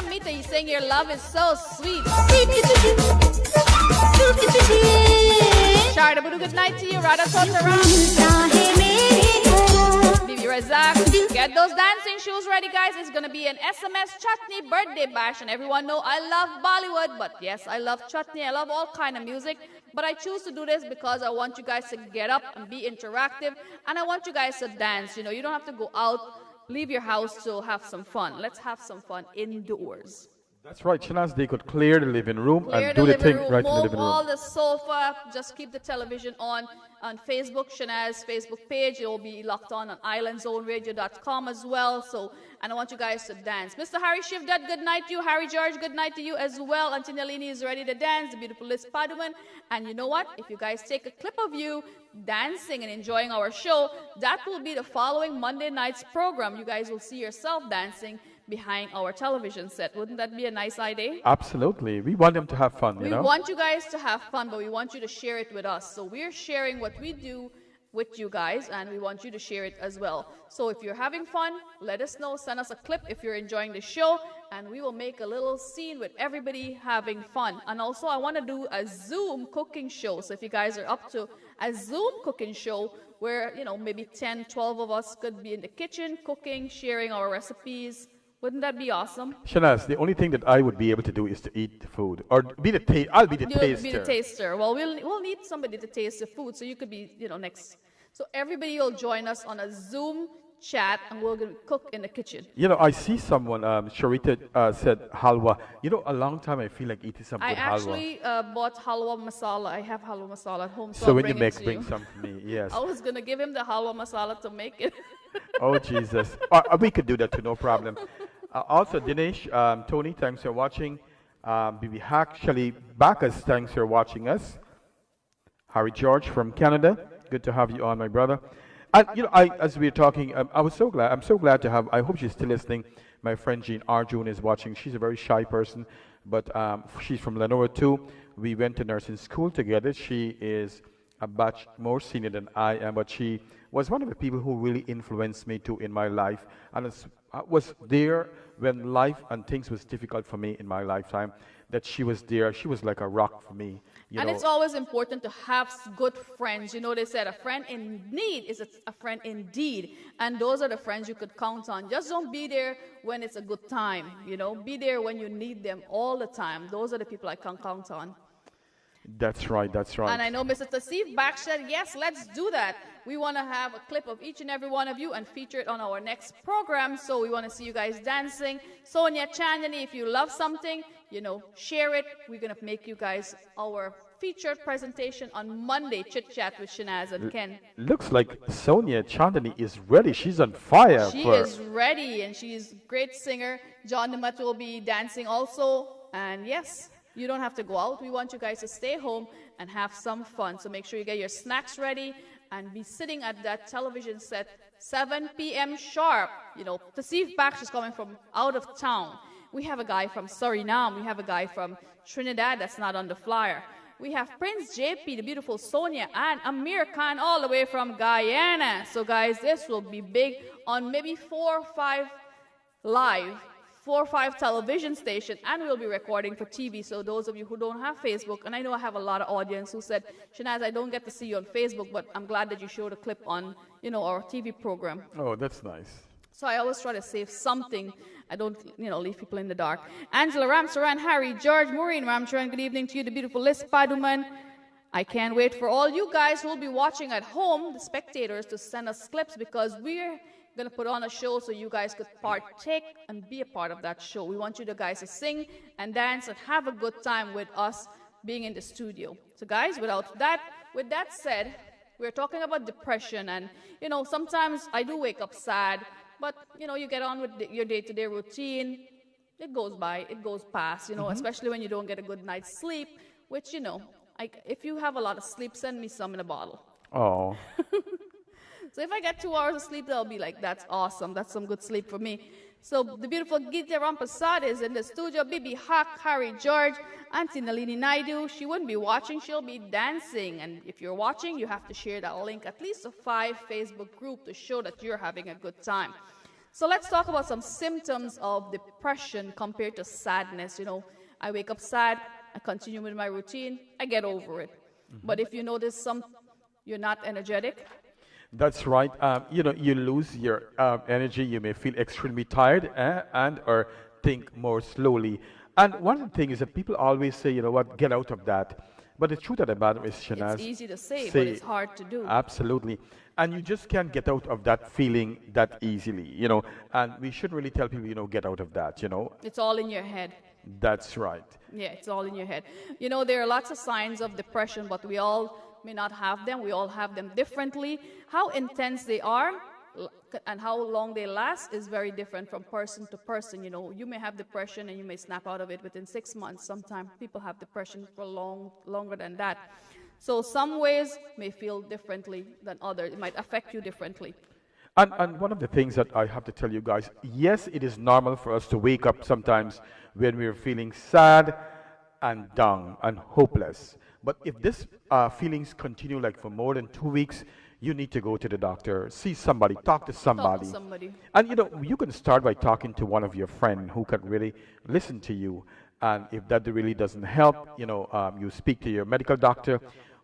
Mita, you saying your love is so sweet. Sharda Budu, good night to you. Radha Totara. Bibi Razak. Get those dancing shoes ready, guys. It's going to be an SMS Chutney birthday bash. And everyone know I love Bollywood. But yes, I love Chutney. I love all kind of music. But I choose to do this because I want you guys to get up and be interactive. And I want you guys to dance. You know, you don't have to go out, leave your house to have some fun. Let's have some fun indoors. That's right, Shanaz. They could clear the living room Clear and do the thing room, right in the move living room. all the sofa, just keep the television on Facebook, Shanaz Facebook page. It will be locked on islandzoneradio.com as well. So, and I want you guys to dance. Mr. Harry Shivdat, good night to you. Harry George, good night to you as well. Antinalini is ready to dance. The beautiful Liz Paduman. And you know what? If you guys take a clip of you dancing and enjoying our show, that will be the following Monday night's program. You guys will see yourself dancing behind our television set. Wouldn't that be a nice idea? Absolutely. We want them to have fun, We want you guys to have fun, but we want you to share it with us. So we're sharing what we do with you guys, and we want you to share it as well. So if you're having fun, let us know. Send us a clip if you're enjoying the show, and we will make a little scene with everybody having fun. And also, I want to do a Zoom cooking show. So if you guys are up to a Zoom cooking show where, you know, maybe 10, 12 of us could be in the kitchen cooking, sharing our recipes. Wouldn't that be awesome? Shanaz, the only thing that I would be able to do is to eat the food. Or be the I'll be the taster. You'll be the taster. Well, we'll need somebody to taste the food, so you could be, you know, next. So everybody will join us on a Zoom chat, and we're going to cook in the kitchen. You know, I see someone, Sharita said halwa. You know, a long time I feel like eating some I good halwa. actually bought halwa masala. I have halwa masala at home, So I'll when you bring make, it to bring some for me, yes. I was going to give him the halwa masala to make it. Oh, Jesus. We could do that too, no problem. Also, Dinesh, Tony, thanks for watching. Bibi Hack, Shali Bacchus, thanks for watching us. Harry George from Canada, good to have you on, my brother. And, you know, as we were talking, I'm so glad to have, I hope she's still listening. My friend Jean Arjun is watching. She's a very shy person, but she's from Lenore too. We went to nursing school together. She is a batch more senior than I am, but she was one of the people who really influenced me too in my life. And I was there when life and things was difficult for me in my lifetime, that she was there. She was like a rock for me. You know. It's always important to have good friends. You know, they said a friend in need is a friend indeed. And those are the friends you could count on. Just don't be there when it's a good time. You know, be there when you need them all the time. Those are the people I can count on. That's right, that's right. And I know Mr. Tasif Bak said, yes, let's do that. We want to have a clip of each and every one of you and feature it on our next program. So we want to see you guys dancing. Sonia Chandani, if you love something, you know, share it. We're going to make you guys our featured presentation on Monday, Chit Chat with Shanaz and Ken. Looks like Sonia Chandani is ready. She's on fire. She is ready, and she's a great singer. John Namat will be dancing also. And yes, you don't have to go out. We want you guys to stay home and have some fun. So make sure you get your snacks ready and be sitting at that television set 7 p.m. sharp. You know, Tasif Baksh is coming from out of town. We have a guy from Suriname. We have a guy from Trinidad that's not on the flyer. We have Prince JP, the beautiful Sonia, and Amir Khan all the way from Guyana. So guys, this will be big on maybe 4 or 5 live. 4 or 5 television stations, and we'll be recording for TV. So those of you who don't have Facebook, and I know I have a lot of audience who said, Shanaz, I don't get to see you on Facebook, but I'm glad that you showed a clip on, you know, our TV program. Oh, that's nice. So I always try to save something. I don't, you know, leave people in the dark. Angela Ramsaran, Harry, George, Maureen Ramsaran, good evening to you, the beautiful Liz Paduman. I can't wait for all you guys who will be watching at home, the spectators, to send us clips, because we're going to put on a show so you guys could partake and be a part of that show. We want you guys to sing and dance and have a good time with us being in the studio. So guys, with that said, we're talking about depression, and you know, sometimes I do wake up sad, but you know, you get on with your day-to-day routine. It goes by, it goes past, you know, especially when you don't get a good night's sleep, which, you know, if you have a lot of sleep, send me some in a bottle. Oh. So if I get 2 hours of sleep, I'll be like, that's awesome. That's some good sleep for me. So the beautiful Kavita Ramkissoon is in the studio. Bibi Haq, Harry George, Auntie Nalini Naidu. She wouldn't be watching. She'll be dancing. And if you're watching, you have to share that link, at least to 5 Facebook group to show that you're having a good time. So let's talk about some symptoms of depression compared to sadness. I wake up sad. I continue with my routine. I get over it. But if you notice you're not energetic. That's right. You lose your energy. You may feel extremely tired and or think more slowly. And one of the things is that people always say, get out of that. But the truth of the matter is, Shanaz, it's easy to say, but it's hard to do. Absolutely. And you just can't get out of that feeling that easily, And we shouldn't really tell people, get out of that, It's all in your head. That's right. Yeah, it's all in your head. There are lots of signs of depression, but we all may not have them. We all have them differently. How intense they are and how long they last is very different from person to person. You may have depression and you may snap out of it within 6 months. Sometimes people have depression for longer than that. So some ways may feel differently than others. It might affect you differently. And one of the things that I have to tell you guys, yes, it is normal for us to wake up sometimes when we're feeling sad and down and hopeless. But if this feelings continue like for more than 2 weeks, you need to go to the doctor, see somebody, talk to somebody. And you can start by talking to one of your friends who can really listen to you. And if that really doesn't help, you speak to your medical doctor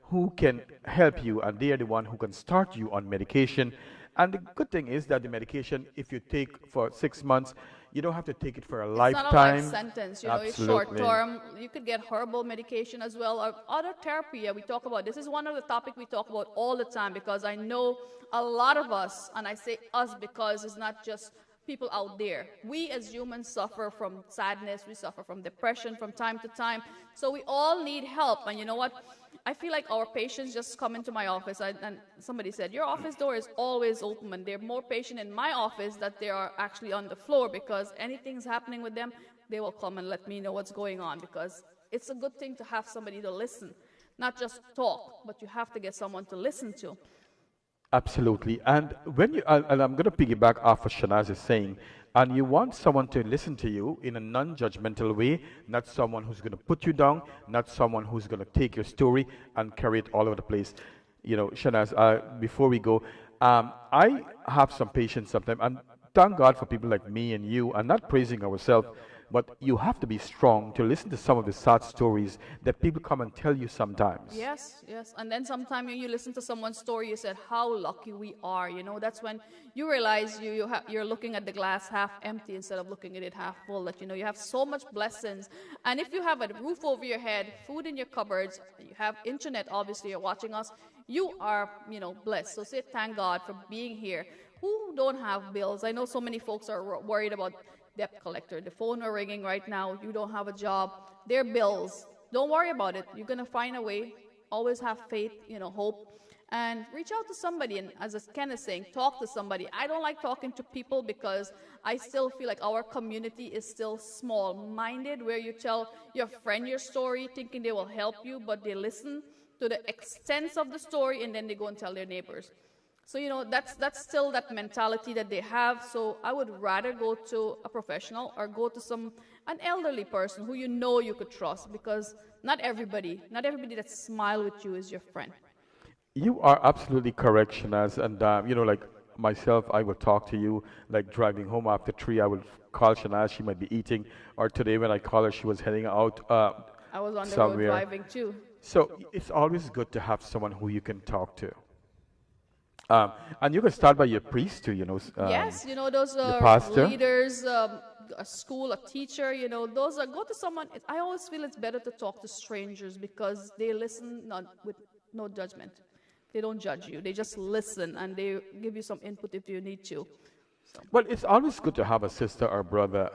who can help you, and they are the one who can start you on medication. And the good thing is that the medication, if you take for 6 months, you don't have to take it for a lifetime. It's not a life sentence, it's Absolutely. short term. You could get herbal medication as well, or other therapy we talk about. This is one of the topics we talk about all the time, because I know a lot of us, and I say us because it's not just people out there. We as humans suffer from sadness, we suffer from depression from time to time. So we all need help. And you know what? I feel like our patients just come into my office, and somebody said, your office door is always open, and there are more patients in my office that they are actually on the floor, because anything's happening with them, they will come and let me know what's going on, because it's a good thing to have somebody to listen, not just talk, but you have to get someone to listen to. Absolutely. And and I'm going to piggyback off what Shanaz is saying, and you want someone to listen to you in a non-judgmental way, not someone who's going to put you down, not someone who's going to take your story and carry it all over the place. Shanaz, before we go, I have some patients sometimes, and thank God for people like me and you, and not praising ourselves, but you have to be strong to listen to some of the sad stories that people come and tell you sometimes. Yes. And then sometimes when you listen to someone's story, you said, how lucky we are. That's when you realize you're looking at the glass half empty instead of looking at it half full, that, you have so much blessings. And if you have a roof over your head, food in your cupboards, you have internet, obviously you're watching us, you are, blessed. So say thank God for being here. Who don't have bills? I know so many folks are worried about debt collector. The phone are ringing right now. You don't have a job. They're bills. Don't worry about it. You're going to find a way. Always have faith, hope. And reach out to somebody. And as Ken is saying, talk to somebody. I don't like talking to people because I still feel like our community is still small-minded, where you tell your friend your story thinking they will help you, but they listen to the extent of the story and then they go and tell their neighbors. So, that's still that mentality that they have. So I would rather go to a professional or go to an elderly person who you could trust, because not everybody that smile with you is your friend. You are absolutely correct, Shanaz. And, like myself, I will talk to you, like driving home after 3, I will call Shanaz, she might be eating. Or today when I call her, she was heading out I was on the somewhere. road driving too. So it's always good to have someone who you can talk to. And you can start by your priest too, yes, those pastor. leaders, a school, a teacher, those go to someone. I always feel it's better to talk to strangers because they listen with no judgment. They don't judge you. They just listen and they give you some input if you need to. So. Well, it's always good to have a sister or brother,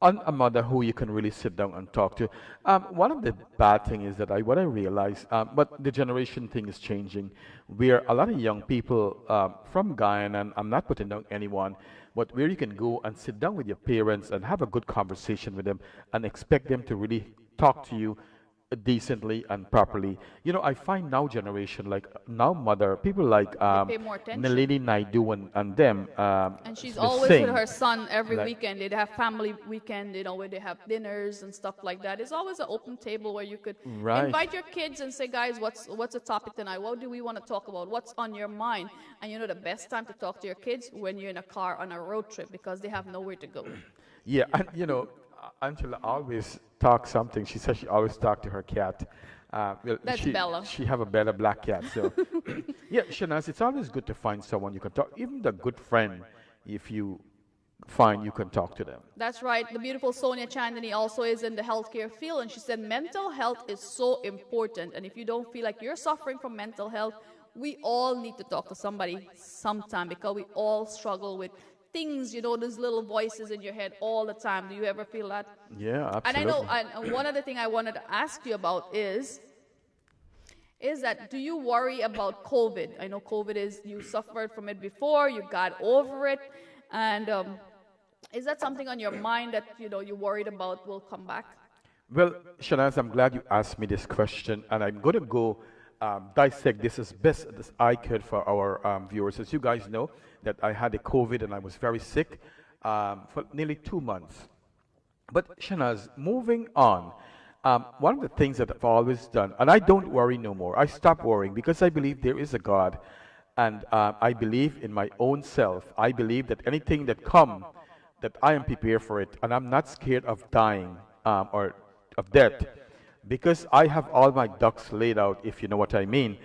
a mother who you can really sit down and talk to. One of the bad things is that what I realize, but the generation thing is changing, where a lot of young people from Guyana, and I'm not putting down anyone, but where you can go and sit down with your parents and have a good conversation with them and expect them to really talk to you decently and properly. You know, I find now generation, like now mother, people like They pay more attention. Nalini Naidu and them, And she's they always with sing. her son every Like- weekend. They have family weekend, where they have dinners and stuff like that. It's always an open table where you could Right. invite your kids and say, guys, what's the topic tonight? What do we want to talk about? What's on your mind? And the best time to talk to your kids when you're in a car on a road trip because they have nowhere to go. Yeah, and Angela always talks something. She says she always talk to her cat. Well, That's Bella. She have a Bella black cat. So, yeah, Shanaz, it's always good to find someone you can talk. Even the good friend, if you find you can talk to them. That's right. The beautiful Sonia Chandani also is in the healthcare field, and she said mental health is so important. And if you don't feel like you're suffering from mental health, we all need to talk to somebody sometime because we all struggle with things, those little voices in your head all the time. Do you ever feel that? Yeah, absolutely. And I know, and one other thing I wanted to ask you about is that do you worry about COVID? I know COVID you suffered from it before, you got over it, and is that something on your mind that, you're worried about will come back? Well, Shanaz, I'm glad you asked me this question, and I'm going to go dissect this as best as I could for our viewers. As you guys know, that I had a COVID and I was very sick for nearly 2 months. But Shanaz, moving on, one of the things that I've always done, and I don't worry no more. I stopped worrying because I believe there is a God, and I believe in my own self. I believe that anything that comes, that I am prepared for it, and I'm not scared of dying or of death, because I have all my ducks laid out, if you know what I mean.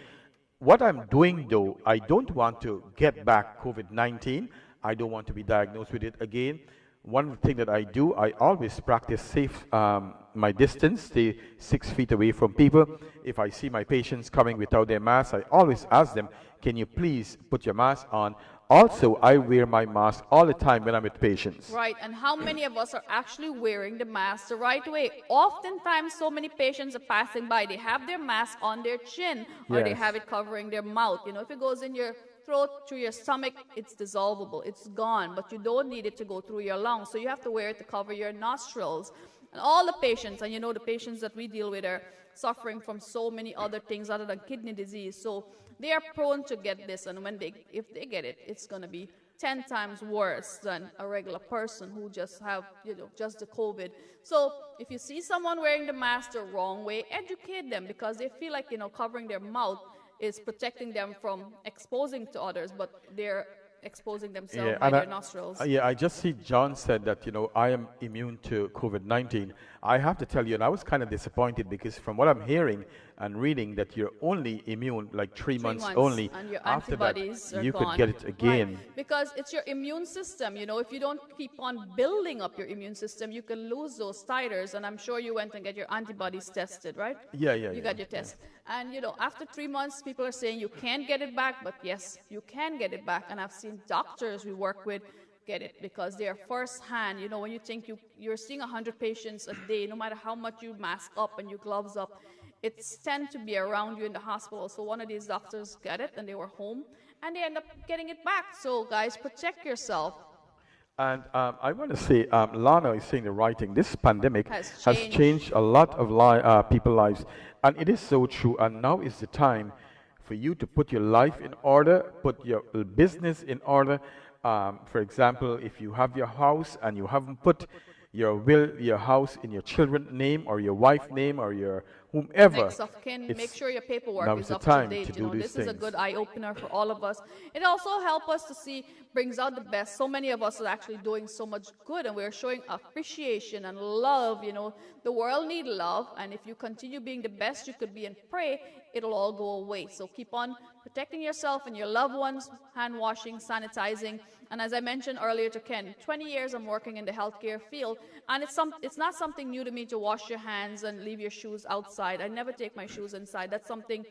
What I'm doing, though, I don't want to get back COVID-19. I don't want to be diagnosed with it again. One of the things that I do, I always practice safe my distance, stay 6 feet away from people. If I see my patients coming without their mask, I always ask them, can you please put your mask on? Also, I wear my mask all the time when I'm with patients. Right, and how many of us are actually wearing the mask the right way? Oftentimes, so many patients are passing by, they have their mask on their chin, or they Yes. have it covering their mouth. If it goes in your throat, through your stomach, it's dissolvable, it's gone, but you don't need it to go through your lungs, so you have to wear it to cover your nostrils. And all the patients, and the patients that we deal with are suffering from so many other things other than kidney disease, so they are prone to get this, and if they get it, it's going to be 10 times worse than a regular person who just have, just the COVID. So if you see someone wearing the mask the wrong way, educate them, because they feel like, covering their mouth is protecting them from exposing to others, but they're exposing themselves by their nostrils. I just see John said that, I am immune to COVID-19. I have to tell you, and I was kind of disappointed because from what I'm hearing and reading, that you're only immune like 3 months only. And your After that, antibodies are you gone. could get it again. Right. Because it's your immune system. If you don't keep on building up your immune system, you can lose those titers. And I'm sure you went and get your antibodies tested, right? Yeah. You got your test. And, after 3 months, people are saying you can't get it back. But yes, you can get it back. And I've seen doctors we work with get it because they are first-hand. When you think you're seeing 100 patients a day, no matter how much you mask up and you gloves up, it's tend to be around you in the hospital. So one of these doctors got it and they were home and they end up getting it back. So guys, protect yourself. And I want to say, Lana is saying the right thing. This pandemic has changed. changed a lot of people's lives. And it is so true. And now is the time for you to put your life in order, put your business in order. For example, if you have your house and you haven't put your house in your children's name or your wife's name or your whomever. Next of kin, make sure your paperwork now is the up time to date. to do these This is a things. good eye-opener for all of us. It also helps us to see, brings out the best. So many of us are actually doing so much good, and we're showing appreciation and love. The world needs love, and if you continue being the best you could be and pray, it'll all go away. So keep on protecting yourself and your loved ones, hand washing, sanitizing. And as I mentioned earlier to Ken, 20 years I'm working in the healthcare field, and it's not something new to me to wash your hands and leave your shoes outside. I never take my shoes inside. That's something,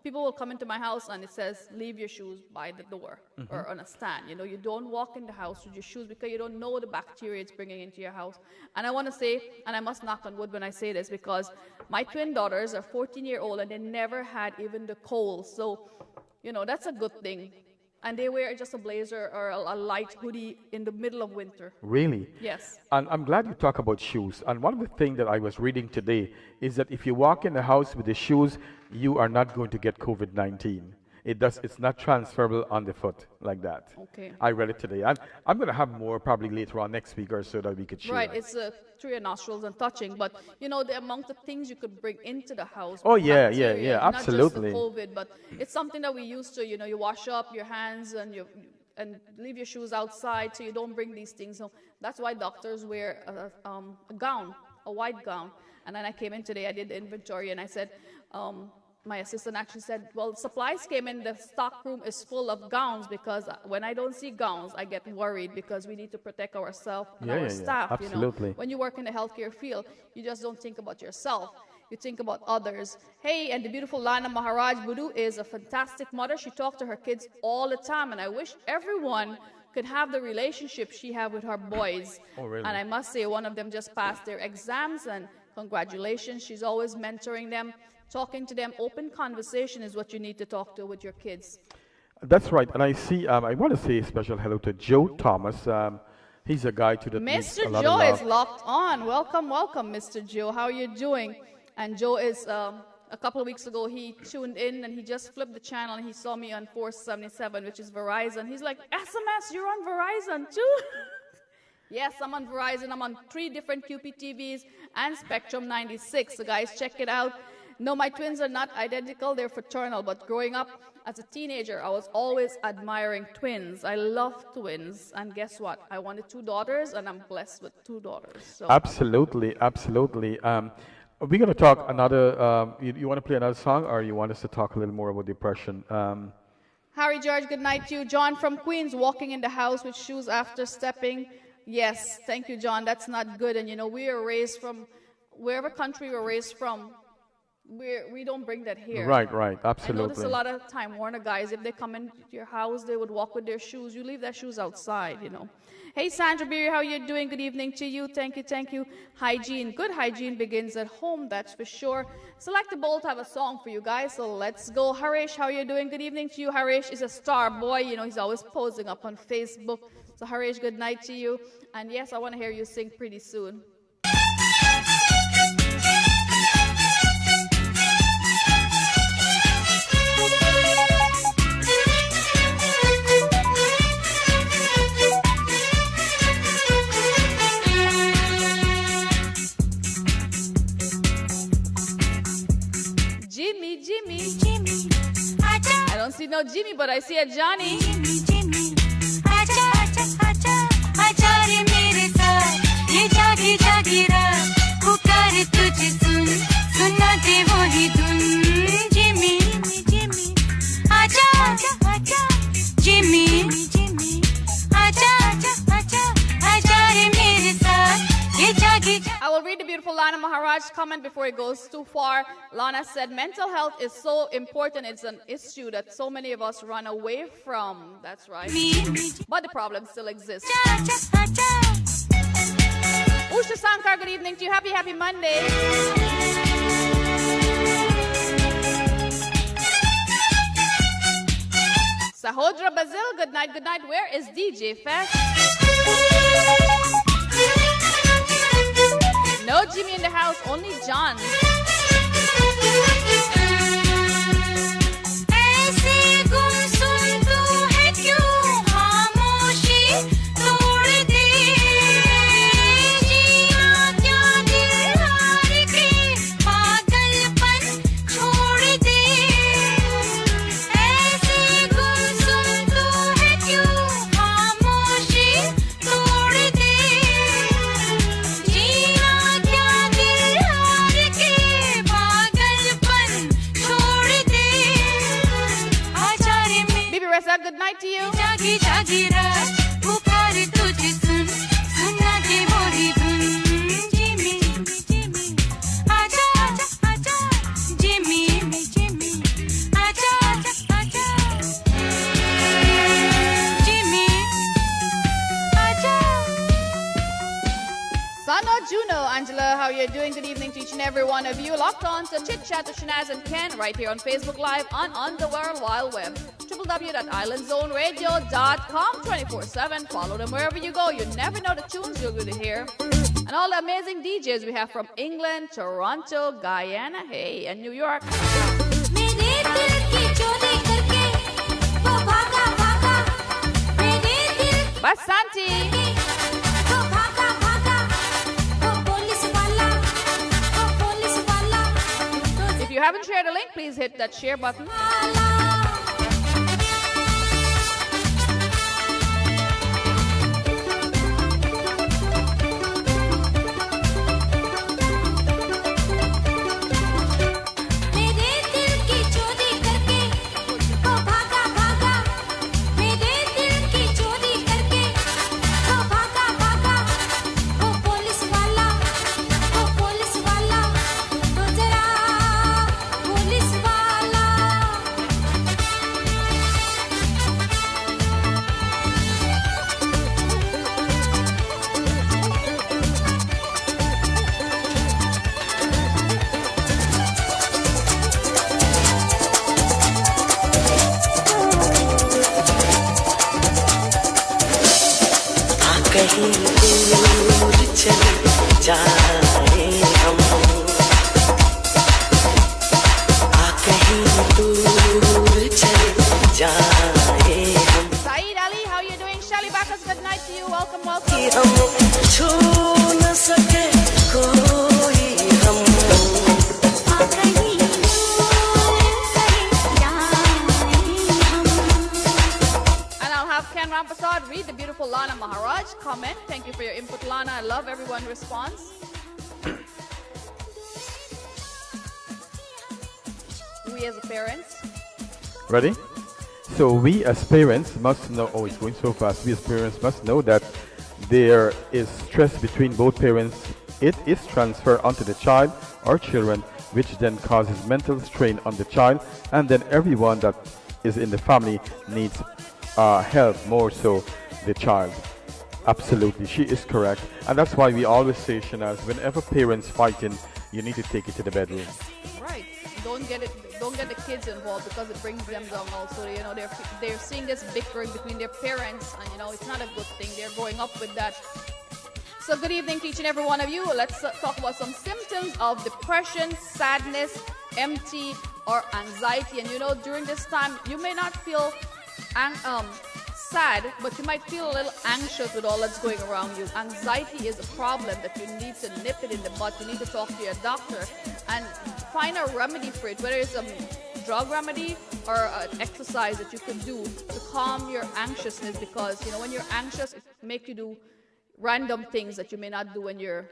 people will come into my house and it says, leave your shoes by the door or on a stand. You don't walk in the house with your shoes because you don't know the bacteria it's bringing into your house. And I want to say, and I must knock on wood when I say this, because my twin daughters are 14-year-old and they never had even the cold. So, that's a good thing. And they wear just a blazer or a light hoodie in the middle of winter. Really? Yes. And I'm glad you talk about shoes. And one of the things that I was reading today is that if you walk in the house with the shoes, you are not going to get COVID-19. It's not transferable on the foot like that. Okay. I read it today. And I'm going to have more probably later on next week or so that we could share. Right, it's through your nostrils and touching, but you know the amount of things you could bring into the house. Oh yeah, bacteria, absolutely. Not just the COVID, but it's something that we used to. You know, you wash up your hands and leave your shoes outside, so you don't bring these things home. That's why doctors wear a gown, a white gown. And then I came in today, I did the inventory, and I said. My assistant actually said, well, supplies came in, the stock room is full of gowns, because when I don't see gowns, I get worried, because we need to protect ourselves and our staff. Absolutely. You know? When you work in the healthcare field, you just don't think about yourself. You think about others. Hey, and the beautiful Lana Maharaj Budu is a fantastic mother. She talks to her kids all the time, and I wish everyone could have the relationship she had with her boys. Oh, really? And I must say, one of them just passed their exams, and congratulations. She's always mentoring them. Talking to them, open conversation is what you need to talk to with your kids. That's right. And I see, I want to say a special hello to Joe Thomas. He's a guy to the Mr. Joe is locked on. Welcome, welcome, Mr. Joe. How are you doing? And Joe is, a couple of weeks ago, he tuned in and he just flipped the channel and he saw me on 477, which is Verizon. He's like, SMS, you're on Verizon too? Yes, I'm on Verizon. I'm on 3 different QPTVs and Spectrum 96. So guys, check it out. No, my twins are not identical, they're fraternal, but growing up as a teenager, I was always admiring twins. I love twins, and guess what? I wanted 2 daughters, and I'm blessed with 2 daughters. So. Absolutely, absolutely. We're going to talk another, you want to play another song, or you want us to talk a little more about depression? Harry George, good night to you. John from Queens, walking in the house with shoes after stepping. Yes, thank you, John. That's not good. And you know, we are raised from, wherever country we're raised from, we don't bring that here. Right, absolutely. I notice a lot of Time Warner guys, if they come into your house, they would walk with their shoes. You leave their shoes outside, you know. Hey, Sandra Beery, how you doing? Good evening to you. Thank you. Hygiene. Good hygiene begins at home, that's for sure. Selecta Bolt have a song for you guys, so let's go. Harish, how you doing? Good evening to you. Harish is a star boy. You know, he's always posing up on Facebook. So, Harish, good night to you. And yes, I want to hear you sing pretty soon. Jimmy. I don't see no Jimmy, but I see a Johnny. Jimmy. Acha re mere saath ye jagi raat pukare tujhe sunna de wahi dhun. Jimmy. Acha Jimmy. Acha re mere saath ye jagi. I will read the beautiful Lana Maharaj's comment before it goes too far. Lana said, mental health is so important. It's an issue that so many of us run away from. That's right. But the problem still exists. Usha Sankar, good evening to you. Happy Monday. Sahodra Bazil, good night. Where is DJ Fest? No Jimmy in the house, only John. Good night to you. Juno, Angela, how you doing? Good evening to each and every one of you. Locked on to Chit Chat with Shanaz and Ken right here on Facebook Live on the World Wide Web. www.islandzoneradio.com 24/7. Follow them wherever you go. You never know the tunes you're going to hear. And all the amazing DJs we have from England, Toronto, Guyana, hey, and New York. Basanti. If you haven't shared the link, please hit that share button. Read the beautiful Lana Maharaj comment. Thank you for your input, Lana. I love everyone's response. We as parents. Ready? So we as parents must know, oh, it's going so fast. We as parents must know that there is stress between both parents. It is transferred onto the child or children, which then causes mental strain on the child, and then everyone that is in the family needs help, more so the child. Absolutely, she is correct, and that's why we always say, Shanaz, whenever parents fighting, you need to take it to the bedroom. Right. Don't get the kids involved, because it brings them down also. You know, they're seeing this bickering between their parents, and you know it's not a good thing. They're growing up with that. So good evening to each and every one of you. Let's talk about some symptoms of depression, sadness, empty, or anxiety. And you know, during this time, you may not feel sad, but you might feel a little anxious with all that's going around you. Anxiety is a problem that you need to nip it in the bud. You need to talk to your doctor and find a remedy for it, whether it's a drug remedy or an exercise that you can do to calm your anxiousness, because you know when you're anxious, it makes you do random things that you may not do when you're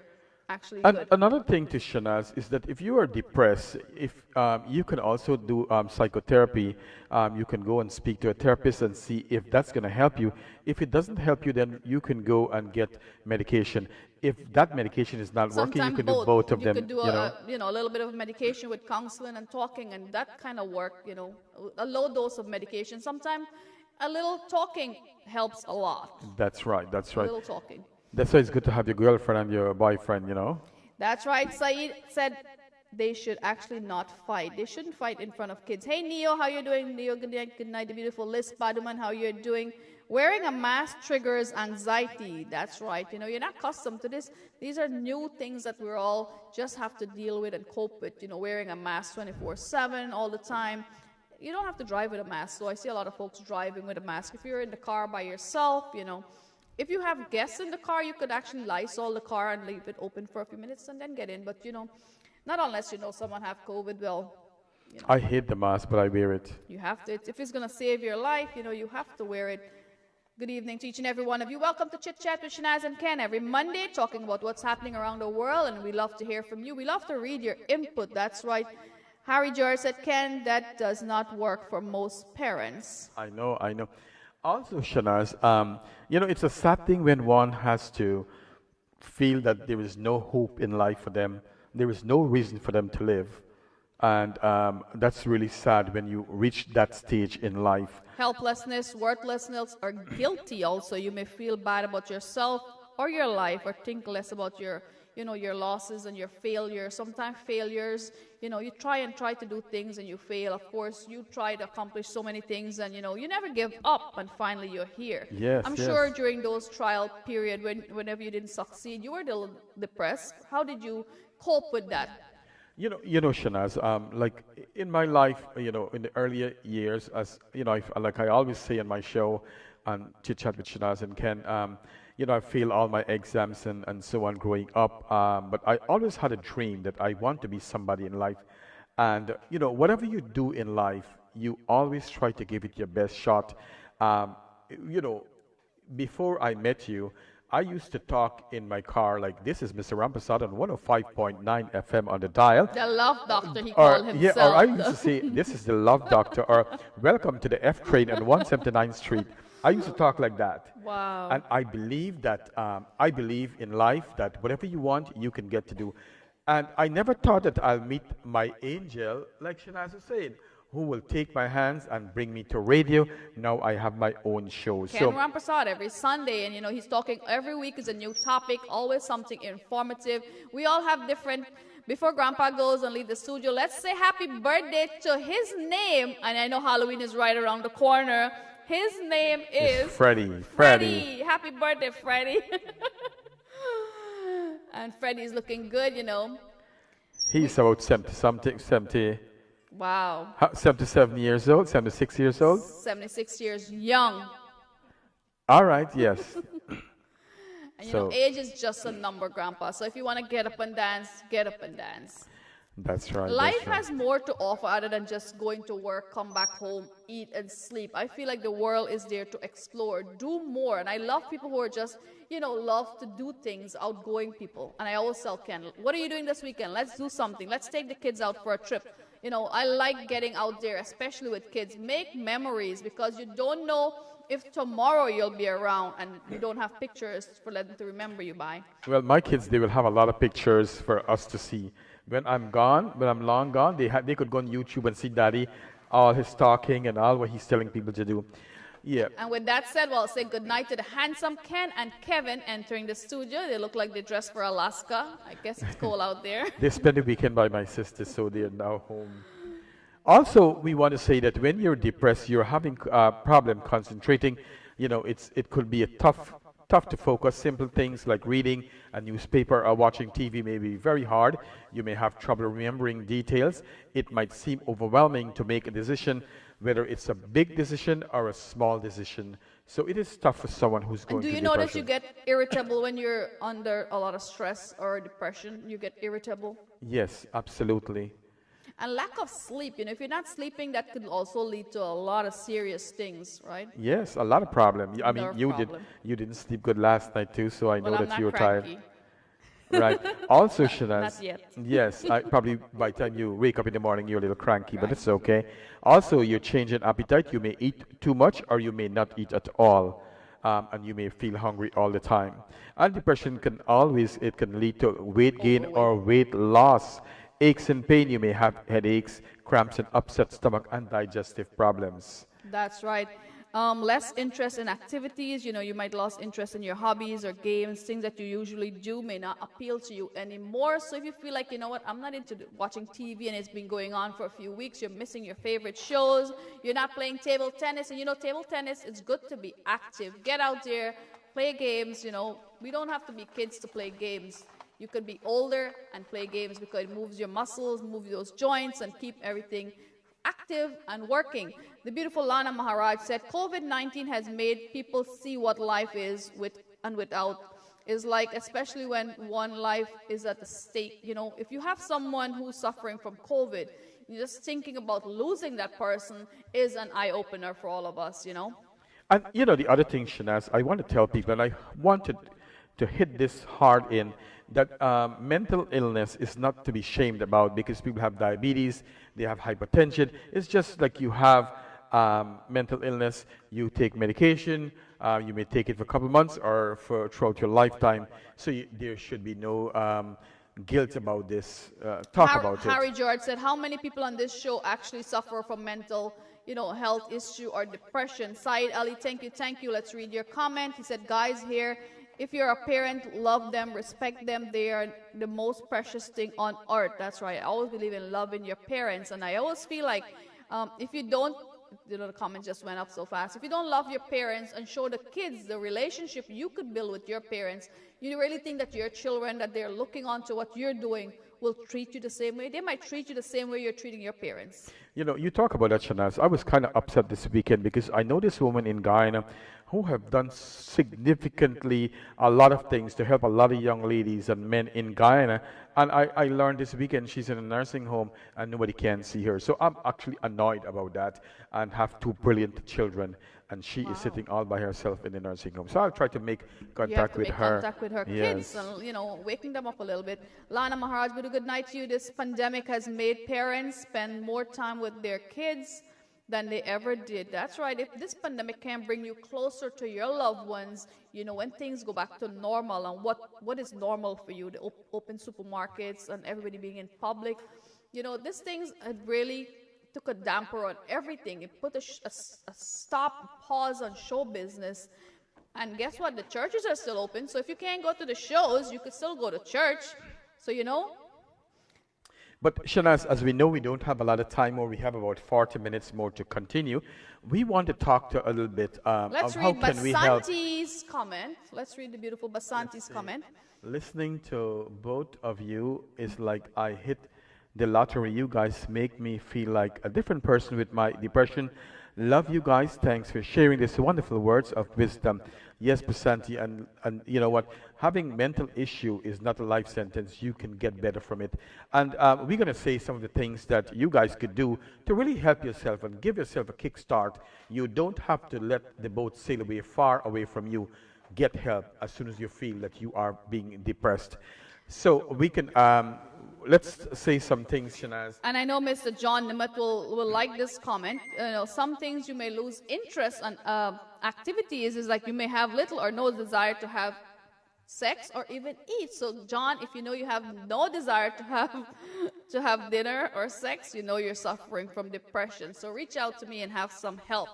actually good. Another thing to Shanaz is that if you are depressed, if you can also do psychotherapy. You can go and speak to a therapist and see if that's going to help you. If it doesn't help you, then you can go and get medication. If that medication is not working, you can do both of them. You could do a little bit of medication with counseling and talking, and that kind of work. You know, a low dose of medication. Sometimes a little talking helps a lot. That's right. That's right. A little talking. That's why it's good to have your girlfriend and your boyfriend, you know. That's right. Saeed said they should actually not fight. They shouldn't fight in front of kids. Hey, Neo, how you doing? Neo, good night. The beautiful Liz Paduman, how you doing? Wearing a mask triggers anxiety. That's right. You know, you're not accustomed to this. These are new things that we're all just have to deal with and cope with. You know, wearing a mask 24/7 all the time. You don't have to drive with a mask. So I see a lot of folks driving with a mask. If you're in the car by yourself, you know, if you have guests in the car, you could actually Lysol the car and leave it open for a few minutes and then get in. But, you know, not unless you know someone have COVID. Well, you know, I hate the mask, but I wear it. You have to. If it's going to save your life, you know, you have to wear it. Good evening to each and every one of you. Welcome to Chit Chat with Shanaz and Ken. Every Monday, talking about what's happening around the world, and we love to hear from you. We love to read your input. That's right. Harry George said, Ken, that does not work for most parents. I know. Also, Shanaz, you know, it's a sad thing when one has to feel that there is no hope in life for them. There is no reason for them to live. And that's really sad when you reach that stage in life. Helplessness, worthlessness, or guilty also. You may feel bad about yourself or your life, or think less about your your losses and your failures. Sometimes failures, you try to do things and you fail. Of course, you try to accomplish so many things and, you never give up and finally you're here. Yes, I'm yes. sure during those trial period, whenever you didn't succeed, you were a little depressed. How did you cope with that? Shanaz, like in my life, in the earlier years, as like I always say in my show, on Chit Chat with Shanaz and Ken, I failed all my exams and so on growing up. But I always had a dream that I want to be somebody in life. And, whatever you do in life, you always try to give it your best shot. You know, Before I met you, I used to talk in my car like, this is Mr. Ramprasad on 105.9 FM on the dial. The love doctor, he Or, called himself. or I used to say, this is the love doctor, or welcome to the F train on 179th Street. I used to talk like that. Wow. And I believe that, I believe in life that whatever you want, you can get to do. And I never thought that I'll meet my angel, like Shanaz was saying, who will take my hands and bring me to radio. Now I have my own show. Ken Ramprasad every Sunday, and he's talking every week is a new topic, always something informative. We all have different. Before Grandpa goes and leave the studio, let's say happy birthday to his name. And I know Halloween is right around the corner. His name is Freddie. Happy birthday, Freddie. And Freddie's looking good, He's about 70, Wow. 77 years old, 76 years old. 76 years young. All right, yes. And age is just a number, Grandpa. So if you want to get up and dance, get up and dance. That's right. Life has more to offer other than just going to work, come back home, eat and sleep. I feel like the world is there to explore, do more. And I love people who are just, love to do things, outgoing people. And I always tell Ken, what are you doing this weekend? Let's do something. Let's take the kids out for a trip. I like getting out there, especially with kids. Make memories because you don't know if tomorrow you'll be around and you don't have pictures for them to remember you by. Well, my kids, they will have a lot of pictures for us to see. When I'm gone, when I'm long gone, they could go on YouTube and see Daddy, all his talking and all what he's telling people to do. Yeah. And with that said, I'll say goodnight to the handsome Ken and Kevin entering the studio. They look like they dressed for Alaska. I guess it's cold out there. They spent the weekend by my sister, so they're now home. Also, we want to say that when you're depressed, you're having a problem concentrating. It could be tough to focus. Simple things like reading a newspaper or watching TV may be very hard. You may have trouble remembering details. It might seem overwhelming to make a decision, whether it's a big decision or a small decision. So it is tough for someone who's going through depression. Do you notice you get irritable when you're under a lot of stress or depression? You get irritable? Yes, absolutely. And lack of sleep. If you're not sleeping, that could also lead to a lot of serious things, right? Yes, a lot of problems. I mean, you didn't sleep good last night too, so I know that you were tired. Right. Also, Shanaz. Not yet. Yes, probably by the time you wake up in the morning, you're a little cranky, but it's okay. Also, you're changing appetite. You may eat too much or you may not eat at all. And you may feel hungry all the time. And depression can lead to weight gain or weight loss. Aches and pain, you may have headaches, cramps and upset stomach and digestive problems. That's right. Less interest in activities, you might lose interest in your hobbies or games, things that you usually do may not appeal to you anymore. So if you feel like, I'm not into watching TV and it's been going on for a few weeks, you're missing your favorite shows, you're not playing table tennis, and table tennis, it's good to be active. Get out there, play games, we don't have to be kids to play games. You could be older and play games because it moves your muscles, moves those joints, and keep everything active and working. The beautiful Lana Maharaj said, COVID-19 has made people see what life is with and without. Is like, especially when one life is at the stake. If you have someone who's suffering from COVID, just thinking about losing that person is an eye-opener for all of us, And, the other thing, Shanaz, I want to tell people, and I wanted to hit this hard in, that mental illness is not to be shamed about because people have diabetes, they have hypertension. It's just like you have mental illness, you take medication, you may take it for a couple months or throughout your lifetime. So there should be no guilt about this. Talk about it. Harry George said, how many people on this show actually suffer from mental health issue or depression? Saeed Ali, thank you. Let's read your comment. He said, guys, here if you're a parent, love them, respect them. They are the most precious thing on earth. That's right. I always believe in loving your parents. And I always feel like if you don't, the comment just went up so fast. If you don't love your parents and show the kids the relationship you could build with your parents, you really think that your children, that they're looking on to what you're doing, will treat you the same way? They might treat you the same way you're treating your parents. You know, you talk about that, Shanaz. I was kind of upset this weekend because I know this woman in Guyana who have done significantly a lot of things to help a lot of young ladies and men in Guyana. And I learned this weekend she's in a nursing home and nobody can see her. So I'm actually annoyed about that and have two brilliant children. And she is sitting all by herself in the nursing home. So I'll try to make contact with her. Contact with her Yes. kids and, you know, waking them up a little bit. Lana Maharaj, good night to you. This pandemic has made parents spend more time with their kids than they ever did. That's right. If this pandemic can bring you closer to your loved ones, you know, when things go back to normal, and what is normal for you, the open supermarkets and everybody being in public, you know, these things had really took a damper on everything. It put a stop, pause on show business. And guess what? The churches are still open. So if you can't go to the shows, you could still go to church. So, you know. But Shanaz, as we know, we don't have a lot of time more. We have about 40 minutes more to continue. We want to talk to a little bit Let's of how read can we help. Basanti's comment. Let's read the beautiful Basanti's comment. Listening to both of you is like I hit the lottery. You guys make me feel like a different person with my depression. Love you guys. Thanks for sharing these wonderful words of wisdom. Yes, Basanti, and you know what? Having mental issue is not a life sentence. You can get better from it. And we're going to say some of the things that you guys could do to really help yourself and give yourself a kickstart. You don't have to let the boat sail away far away from you. Get help as soon as you feel that you are being depressed. So we can let's say some things, Shanaz. And I know Mr. John Nimmet will like this comment. You know, some things you may lose interest in activities is like you may have little or no desire to have sex or even eat. So John, if you know you have no desire to have dinner or sex, you know you're suffering from depression. So reach out to me and have some help.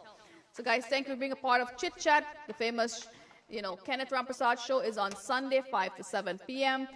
So guys, thank you for being a part of Chit Chat. The famous, you know, Kenneth Ramprasad show is on Sunday, 5 to 7 p.m.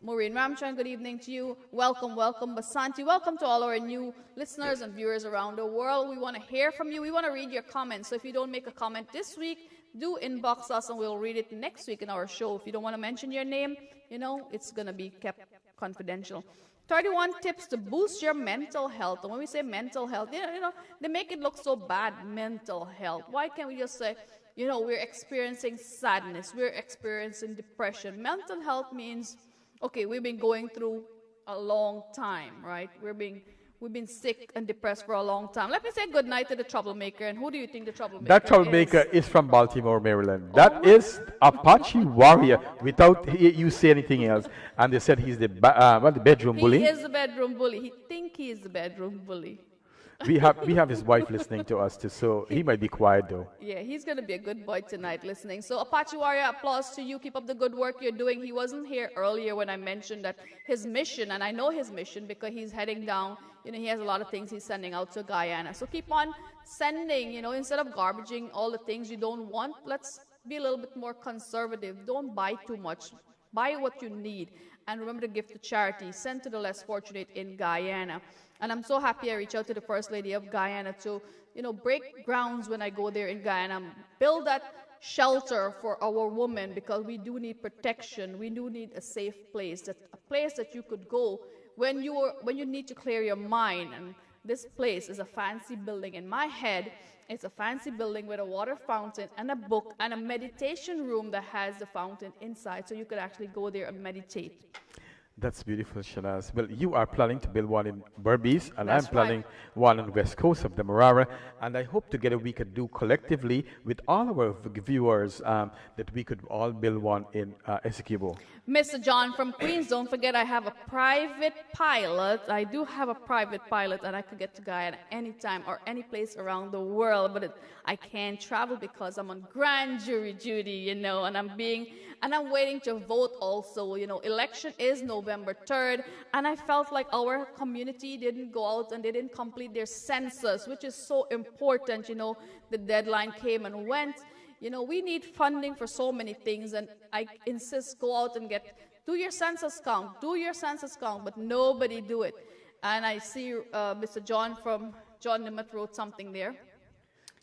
Maureen Ramchan, good evening to you. Welcome, welcome. Basanti, welcome to all our new listeners and viewers around the world. We want to hear from you. We want to read your comments. So if you don't make a comment this week, do inbox us and we'll read it next week in our show. If you don't want to mention your name, you know, it's going to be kept confidential. 31 tips to boost your mental health. And when we say mental health, you know, they make it look so bad, mental health. Why can't we just say, you know, we're experiencing sadness, we're experiencing depression. Mental health means, okay, we've been going through a long time, right? We've been sick and depressed for a long time. Let me say good night to the troublemaker. And who do you think the troublemaker is? That troublemaker is from Baltimore, Maryland. That is Apache Warrior, without you say anything else. And they said he's the bedroom bully. He is the bedroom bully. He think he is the bedroom bully. We have his wife listening to us too, so he might be quiet though. Yeah, he's going to be a good boy tonight listening. So Apache Warrior, applause to you. Keep up the good work you're doing. He wasn't here earlier when I mentioned that his mission, and I know his mission because he's heading down. You know, he has a lot of things he's sending out to Guyana. So keep on sending, you know, instead of garbaging all the things you don't want, let's be a little bit more conservative. Don't buy too much. Buy what you need. And remember to give to charity. Send to the less fortunate in Guyana. And I'm so happy I reached out to the First Lady of Guyana to, you know, break grounds when I go there in Guyana. Build that shelter for our women because we do need protection. We do need a safe place, a place that you could go when you need to clear your mind. And this place is a fancy building. In my head, it's a fancy building with a water fountain and a book and a meditation room that has the fountain inside, so you could actually go there and meditate. That's beautiful, Shanaz. Well, you are planning to build one in Berbice, and That's I'm planning right. one on the west coast of the Marara. And I hope together we could do collectively with all our viewers that we could all build one in Essequibo. Mr. John from Queens, don't forget I have a private pilot. I do have a private pilot, and I could get to Guyana anytime or any place around the world, but I can't travel because I'm on grand jury duty, you know, and I'm waiting to vote also. You know, election is November 3rd, and I felt like our community didn't go out and they didn't complete their census, which is so important. You know, the deadline came and went. we need funding for so many things, and I insist, go out and do your census count, but nobody do it. And I see Mr. John from John Nimmet wrote something there.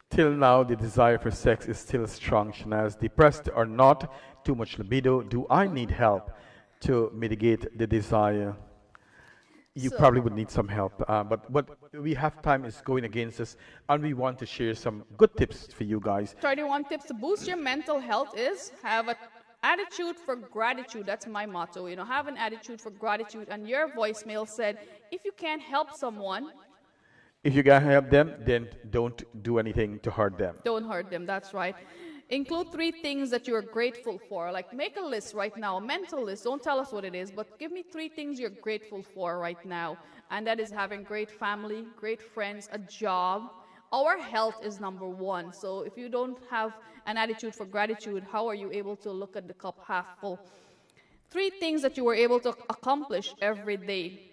Till now, the desire for sex is still strong, Shanaz. Depressed or not, too much libido. Do I need help to mitigate the desire? You probably would need some help, but we have time is going against us, and we want to share some good tips for you guys. 31 tips to boost your mental health is have an attitude for gratitude. That's my motto. Have an attitude for gratitude. And your voicemail said, if you can't help someone, if you can't help them, then don't do anything to hurt them. Don't hurt them. That's right. Include 3 things that you are grateful for. Like, make a list right now, a mental list. Don't tell us what it is, but give me 3 things you're grateful for right now. And that is having great family, great friends, a job. Our health is number 1. So if you don't have an attitude for gratitude, how are you able to look at the cup half full? 3 things that you were able to accomplish every day.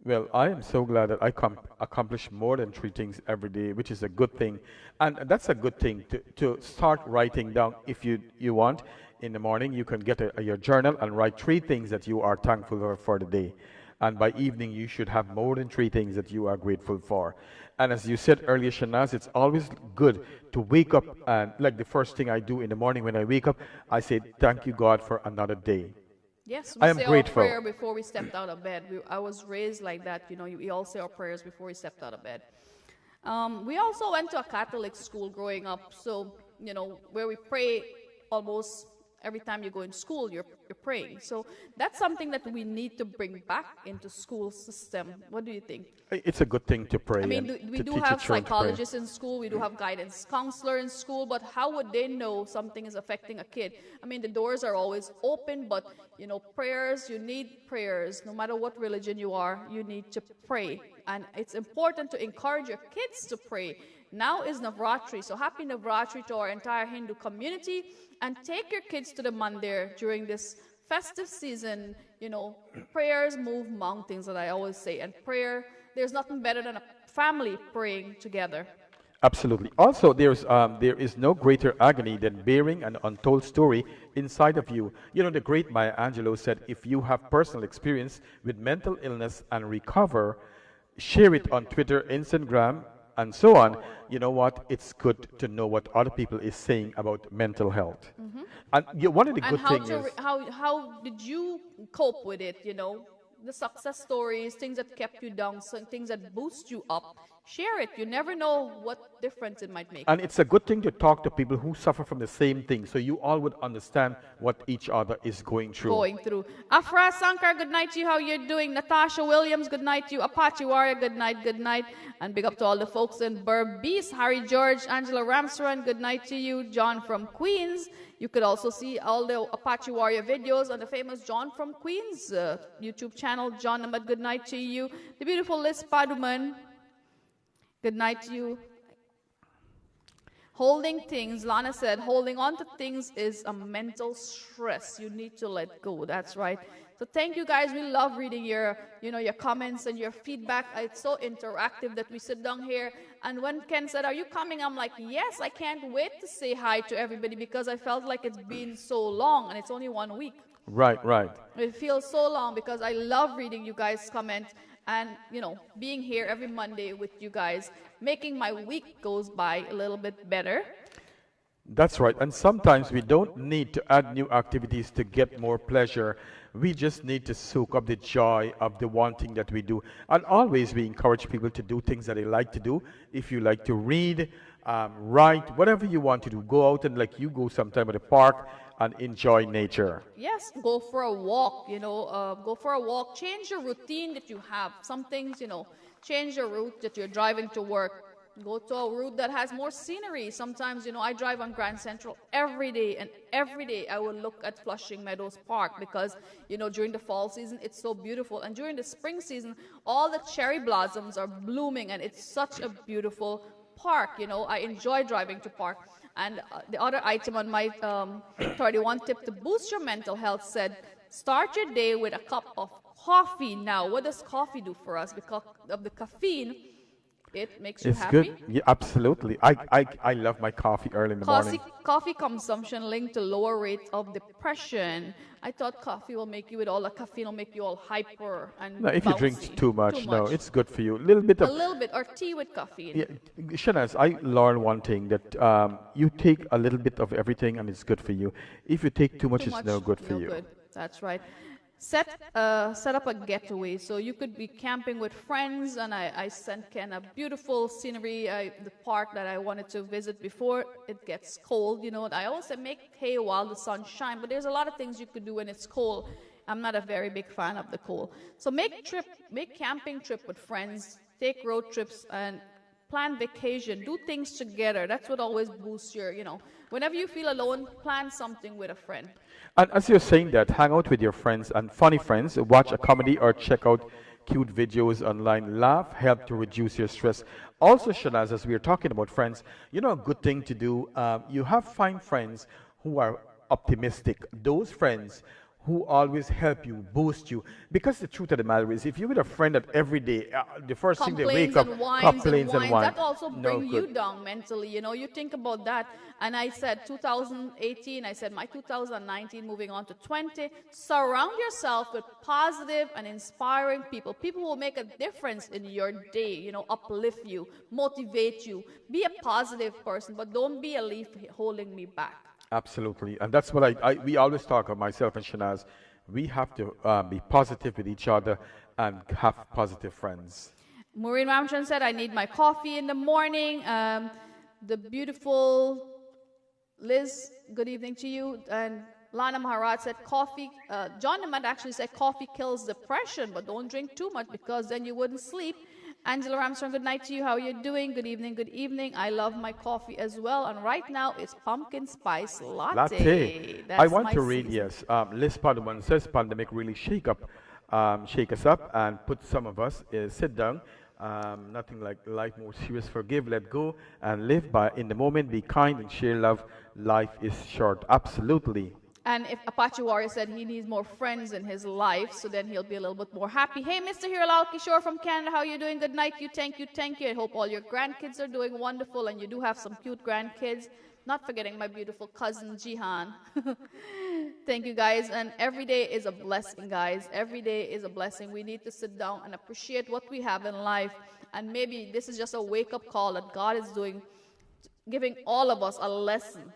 Well, I am so glad that I accomplish more than 3 things every day, which is a good thing. And that's a good thing to start writing down. If you want, in the morning, you can get your journal and write 3 things that you are thankful for the day. And by evening, you should have more than 3 things that you are grateful for. And as you said earlier, Shanaz, it's always good to wake up, and like the first thing I do in the morning when I wake up, I say, thank you, God, for another day. Yes, I am say grateful. Our prayer before we stepped out of bed. I was raised like that. We all say our prayers before we stepped out of bed. We also went to a Catholic school growing up, so where we pray almost every time you go in school, you're praying. So that's something that we need to bring back into school system. What do you think? It's a good thing to pray. I mean, we do have psychologists in school, we do have guidance counselor in school, but how would they know something is affecting a kid? I mean, the doors are always open, but prayers, you need prayers. No matter what religion you are, you need to pray. And it's important to encourage your kids to pray. Now is Navratri, so happy Navratri to our entire Hindu community, and take your kids to the mandir during this festive season. Prayers move mountains, that I always say, and prayer, there's nothing better than a family praying together. Absolutely. Also, there is no greater agony than bearing an untold story inside of you. The great Maya Angelou said, if you have personal experience with mental illness and recover, share it on Twitter, Instagram, and so on. You know what? It's good to know what other people is saying about mental health. And one of the good things is... how did you cope with it, The success stories, things that kept you down, some things that boost you up. Share it. You never know what difference it might make. And it's a good thing to talk to people who suffer from the same thing, so you all would understand what each other is going through. Afra Sankar, good night to you. How you're doing? Natasha Williams, good night to you. Apache Warrior, good night. And big up to all the folks in Berbice. Harry George, Angela Ramsaran, good night to you. John from Queens. You could also see all the Apache Warrior videos on the famous John from Queens YouTube channel. John Ahmed, good night to you. The beautiful Liz Paduman, good night to you. Holding things, Lana said, holding on to things is a mental stress. You need to let go. That's right. So thank you guys. We love reading your comments and your feedback. It's so interactive that we sit down here. And when Ken said, are you coming? I'm like, yes, I can't wait to say hi to everybody because I felt like it's been so long and it's only 1 week. Right. It feels so long because I love reading you guys' comments and, being here every Monday with you guys, making my week goes by a little bit better. That's right. And sometimes we don't need to add new activities to get more pleasure. We just need to soak up the joy of the one thing that we do. And always we encourage people to do things that they like to do. If you like to read, write, whatever you want to do, go out and you go sometime at the park and enjoy nature. Yes, go for a walk, go for a walk. Change your routine that you have. Some things, change your route that you're driving to work. Go to a route that has more scenery. Sometimes, I drive on Grand Central every day, and every day I will look at Flushing Meadows Park because, during the fall season, it's so beautiful. And during the spring season, all the cherry blossoms are blooming, and it's such a beautiful park. I enjoy driving to park. And the other item on my 31 tip to boost your mental health said, start your day with a cup of coffee. Now, what does coffee do for us? Because of the caffeine, It makes you It's happy. good. Yeah, absolutely. I love my coffee early in the morning. Coffee consumption linked to lower rates of depression. I thought coffee will make you with all the caffeine will make you all hyper and No, if you drink bouncy. too much, no, it's good for you. A little bit A of, little bit, or tea with caffeine. yeah, Shanaz, I learned one thing that you take a little bit of everything and it's good for you. If you take too much, Too it's much, no good for no you. good. That's right. Set up a getaway. So you could be camping with friends, and I sent Ken a beautiful scenery, the park that I wanted to visit before it gets cold. You know, I always say make hay while the sun shines, but there's a lot of things you could do when it's cold. I'm not a very big fan of the cold. So make camping trip with friends, take road trips, and plan vacation. Do things together. That's what always boosts your, whenever you feel alone, plan something with a friend. And as you're saying that, hang out with your friends and funny friends, watch a comedy or check out cute videos online. Laugh help to reduce your stress. Also, Shanaz, as we are talking about friends, a good thing to do, find friends who are optimistic. Those friends who always help you, boost you. Because the truth of the matter is, if you're with a friend that every day, the first thing they wake up, complains and whines, that also no bring good. you down mentally. You think about that. And I said 2018, I said my 2019, moving on to 20, surround yourself with positive and inspiring people. People who will make a difference in your day, uplift you, motivate you. Be a positive person, but don't be a leaf holding me back. Absolutely, and that's what we always talk about, myself and Shanaz. We have to be positive with each other and have positive friends. Maureen Ramchan said, I need my coffee in the morning. The beautiful Liz, good evening to you. And Lana Maharaj said, coffee. John Nemand actually said, coffee kills depression, but don't drink too much because then you wouldn't sleep. Angela Ramstrong, good night to you. How are you doing? Good evening, good evening. I love my coffee as well. And right now it's pumpkin spice latte. I want to read, yes. Liz Paduman says, pandemic really shake us up and put some of us, sit down. Nothing like life more serious. Forgive, let go, and live by in the moment. Be kind and share love. Life is short. Absolutely. And if Apache Warrior said he needs more friends in his life, so then he'll be a little bit more happy. Hey, Mr. Hiralal Kishore from Canada, how are you doing? Good night. Thank you. I hope all your grandkids are doing wonderful, and you do have some cute grandkids. Not forgetting my beautiful cousin, Jihan. Thank you, guys. And every day is a blessing, guys. Every day is a blessing. We need to sit down and appreciate what we have in life. And maybe this is just a wake-up call that God is doing, giving all of us a lesson.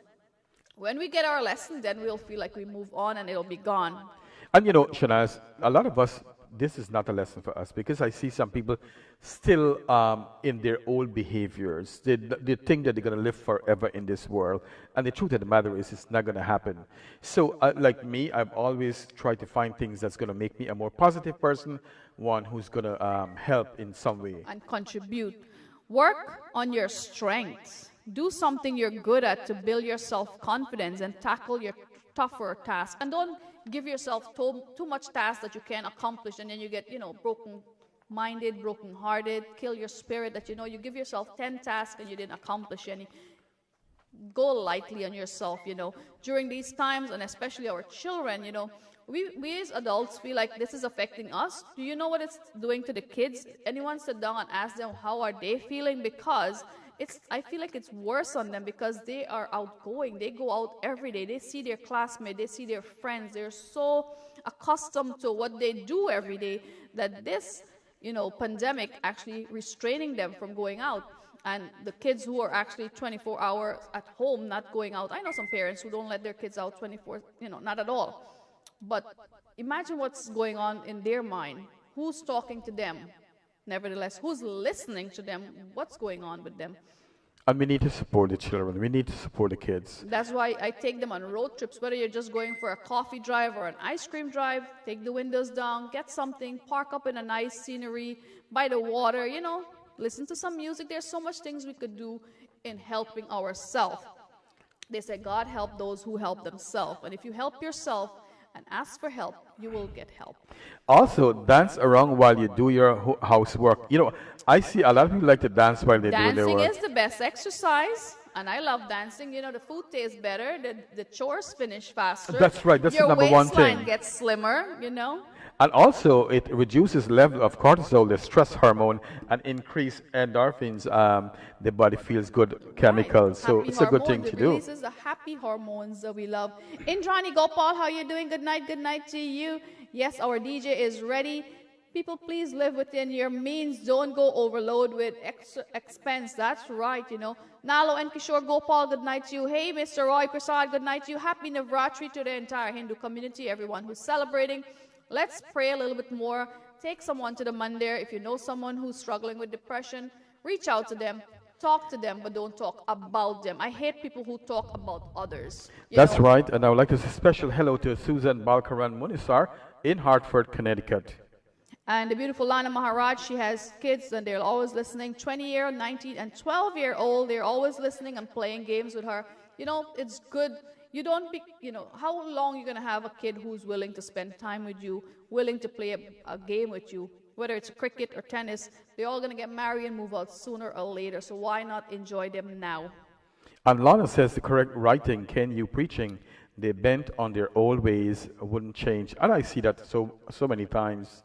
When we get our lesson, then we'll feel like we move on and it'll be gone. And Shanaz, a lot of us, this is not a lesson for us because I see some people still in their old behaviors. They think that they're going to live forever in this world. And the truth of the matter is, it's not going to happen. So, like me, I've always tried to find things that's going to make me a more positive person, one who's going to help in some way. And contribute. Work on your strengths. Do something you're good at to build your self-confidence and tackle your tougher tasks. And don't give yourself too much tasks that you can't accomplish, and then you get, broken-minded, broken-hearted, kill your spirit that, you give yourself 10 tasks and you didn't accomplish any. Go lightly on yourself, During these times, and especially our children, we as adults feel like this is affecting us. Do you know what it's doing to the kids? Anyone sit down and ask them how are they feeling? Because I feel like it's worse on them because they are outgoing. They go out every day. They see their classmates. They see their friends. They're so accustomed to what they do every day that this, pandemic actually restraining them from going out. And the kids who are actually 24 hours at home, not going out. I know some parents who don't let their kids out 24, not at all. But imagine what's going on in their mind. Who's talking to them? Nevertheless, who's listening to them? What's going on with them? And we need to support the children. We need to support the kids. That's why I take them on road trips, whether you're just going for a coffee drive or an ice cream drive. Take the windows down, get something, park up in a nice scenery, by the water, listen to some music. There's so much things we could do in helping ourselves. They say God help those who help themselves. And if you help yourself, and ask for help, you will get help. Also, dance around while you do your housework. I see a lot of people like to dance while they do their work. Dancing is the best exercise, and I love dancing. The food tastes better, the chores finish faster. That's right. That's the number one thing. Your waistline gets slimmer, And also, it reduces level of cortisol, the stress hormone, and increase endorphins. The body feels good chemicals, so Happy it's a good thing hormones. to It do. releases the happy hormones that we love. Indrani Gopal, how you doing? Good night to you. Yes, our DJ is ready. People, please live within your means. Don't go overload with extra expense. That's right, you know. Nalo and Kishore Gopal, good night to you. Hey, Mr. Roy Prasad, good night to you. Happy Navratri to the entire Hindu community, everyone who's celebrating. Let's pray a little bit more. Take someone to the mandir. If you know someone who's struggling with depression, reach out to them. Talk to them, but don't talk about them. I hate people who talk about others. That's right, and I would like to say a special hello to Susan Balkaran Munisar in Hartford, Connecticut. And the beautiful Lana Maharaj, she has kids and they're always listening. 20-year, 19, and 12-year-old, they're always listening and playing games with her. You know, it's good. You don't be, you know, how long you're going to have a kid who's willing to spend time with you, willing to play a game with you, whether it's cricket or tennis. They're all going to get married and move out sooner or later. So why not enjoy them now? And Lana says the correct writing, Ken, you preaching, they bent on their old ways, wouldn't change. And I see that so many times.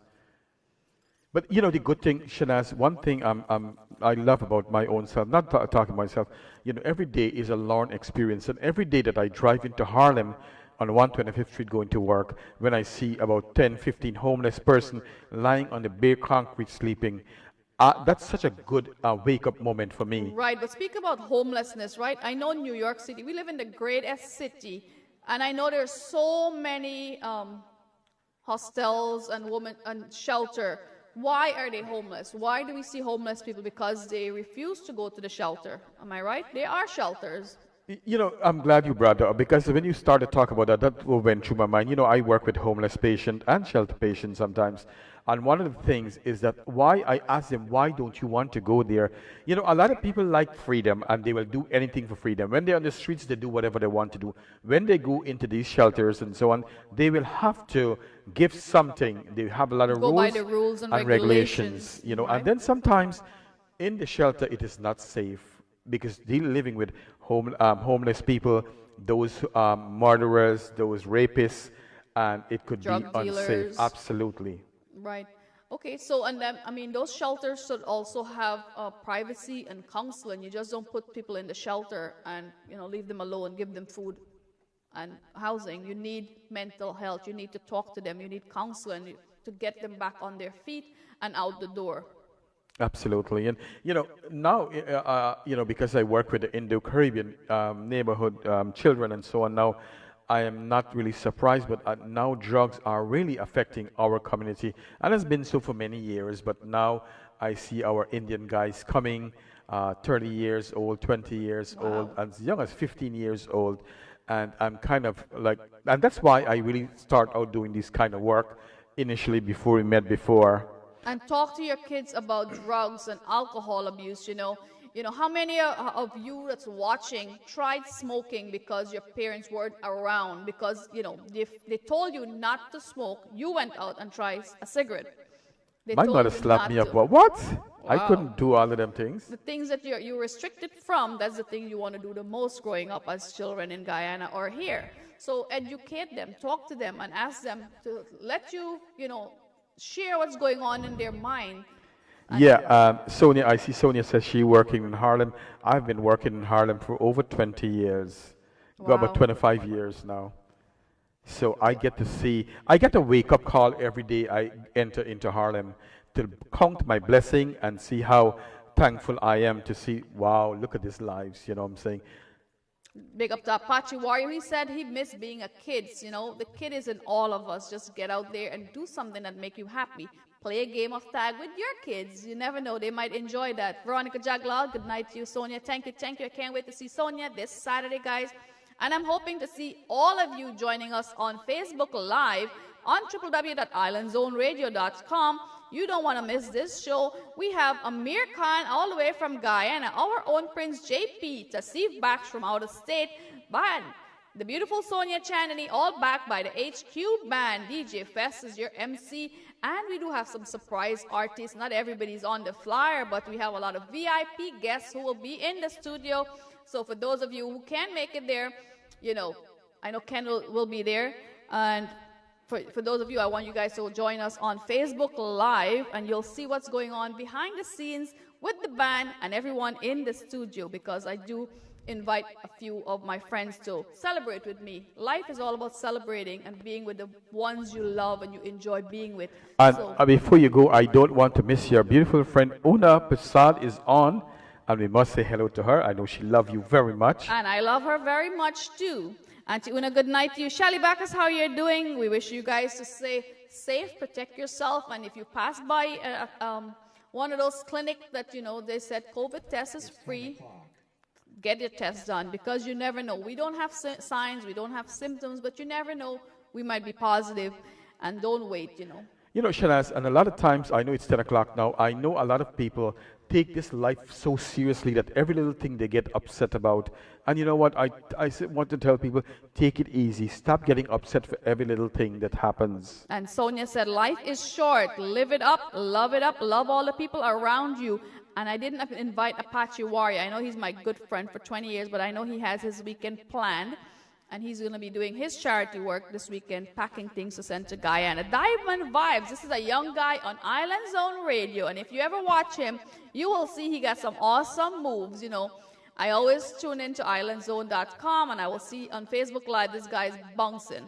But you know the good thing, Shanaz, one thing I love about my own self, not talking myself, you know, every day is a learned experience. And every day that I drive into Harlem on 125th Street going to work, when I see about 10, 15 homeless person lying on the bare concrete sleeping, that's such a good wake-up moment for me. Right, but speak about homelessness, right? I know New York City, we live in the greatest city, and I know there's so many hostels and shelter. Why are they homeless? Why do we see homeless people? Because they refuse to go to the shelter. Am I right? There are shelters. You know, I'm glad you brought that up because when you started to talk about that, that went through my mind. You know, I work with homeless patients and shelter patients sometimes. And one of the things is that why I ask them, why don't you want to go there? You know, a lot of people like freedom and they will do anything for freedom. When they're on the streets, they do whatever they want to do. When they go into these shelters and so on, they will have to give something. They have a lot of Go by the rules and regulations. You know, right? and then sometimes in the shelter, it is not safe because they're living with homeless people, those murderers, those rapists, and it could Drug be dealers. unsafe. Absolutely. Right. Okay, so and then, I mean, those shelters should also have privacy and counseling. You just don't put people in the shelter and, you know, leave them alone, give them food and housing. You need mental health. You need to talk to them. You need counseling to get them back on their feet and out the door. Absolutely. And, you know, now, you know, because I work with the Indo-Caribbean neighborhood children and so on now, I am not really surprised, but now drugs are really affecting our community. And it's been so for many years, but now I see our Indian guys coming, 30 years old, 20 years old, as young as 15 years old. And I'm kind of like, and that's why I really start out doing this kind of work initially before we met before. And talk to your kids about drugs and alcohol abuse, you know. You know, how many of you that's watching tried smoking because your parents weren't around? Because, you know, they told you not to smoke. You went out and tried a cigarette. My mother slapped me up. What? Wow. I couldn't do all of them things. The things that you're restricted from, that's the thing you want to do the most growing up as children in Guyana or here. So educate them, talk to them, and ask them to let you, you know, share what's going on in their mind. Yeah, Sonia, I see Sonia says she working in Harlem. I've been working in Harlem for over 20 years. Wow. About 25 years now. So I get a wake-up call every day I enter into Harlem to count my blessing and see how thankful I am to see, wow, look at these lives, you know what I'm saying? Big up to Apache Warrior. He said he missed being a kid. You know, the kid is in all of us. Just get out there and do something that make you happy. Play a game of tag with your kids. You never know. They might enjoy that. Veronica Jaglal, good night to you. Sonia, thank you. I can't wait to see Sonia this Saturday, guys. And I'm hoping to see all of you joining us on Facebook Live on www.islandzoneradio.com. You don't want to miss this show. We have Amir Khan all the way from Guyana, our own Prince JP, Tasif Bax from out of state, band, the beautiful Sonia Chanani, all backed by the HQ band. DJ Fest is your MC, and we do have some surprise artists. Not everybody's on the flyer, but we have a lot of VIP guests who will be in the studio. So for those of you who can make it there, you know, I know Ken will be there, and for those of you, I want you guys to join us on Facebook Live, and you'll see what's going on behind the scenes with the band and everyone in the studio, because I do invite a few of my friends to celebrate with me. Life is all about celebrating and being with the ones you love and you enjoy being with. And So, before you go, I don't want to miss your beautiful friend Una Prasad is on, and we must say hello to her. I know she loves you very much. and I love her very much too. Auntie Una, good night to you. Shelly Backus, how you're doing? We wish you guys to stay safe, protect yourself, and if you pass by one of those clinics that, you know, they said COVID test is free, get your test done, because you never know. We don't have signs, we don't have symptoms, but you never know. We might be positive, and don't wait, you know. You know, Shanaz, and a lot of times, I know it's 10 o'clock now, I know a lot of people take this life so seriously that every little thing they get upset about. And you know what, I want to tell people, take it easy. Stop getting upset for every little thing that happens. And Sonia said, life is short. Live it up, love all the people around you. And I didn't invite Apache Warrior. I know he's my good friend for 20 years, but I know he has his weekend planned. And he's going to be doing his charity work this weekend, packing things to send to Guyana. Diamond Vibes. This is a young guy on Island Zone Radio. And if you ever watch him, you will see he got some awesome moves, you know. I always tune into islandzone.com, and I will see on Facebook Live this guy's bouncing.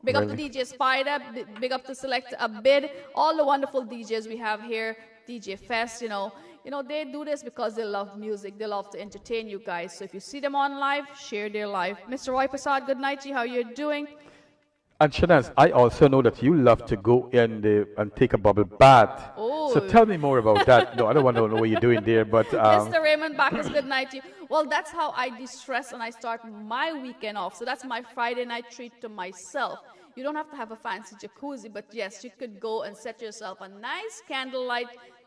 Big up to DJ Spider, big up to Selecta Bolt, all the wonderful DJs we have here, DJ Fest, you know. You know, they do this because they love music. They love to entertain you guys. So if you see them on live, share their life. Mr. Roy Prasad, good night to you. How you doing? And Shanaz, I also know that you love to go in and take a bubble bath. Oh. So tell me more about that. No, I don't want to know what you're doing there, but... Mr. Raymond Backus, good night to you. Well, that's how I de-stress and I start my weekend off. So that's my Friday night treat to myself. You don't have to have a fancy jacuzzi, but yes, you could go and set yourself a nice candlelight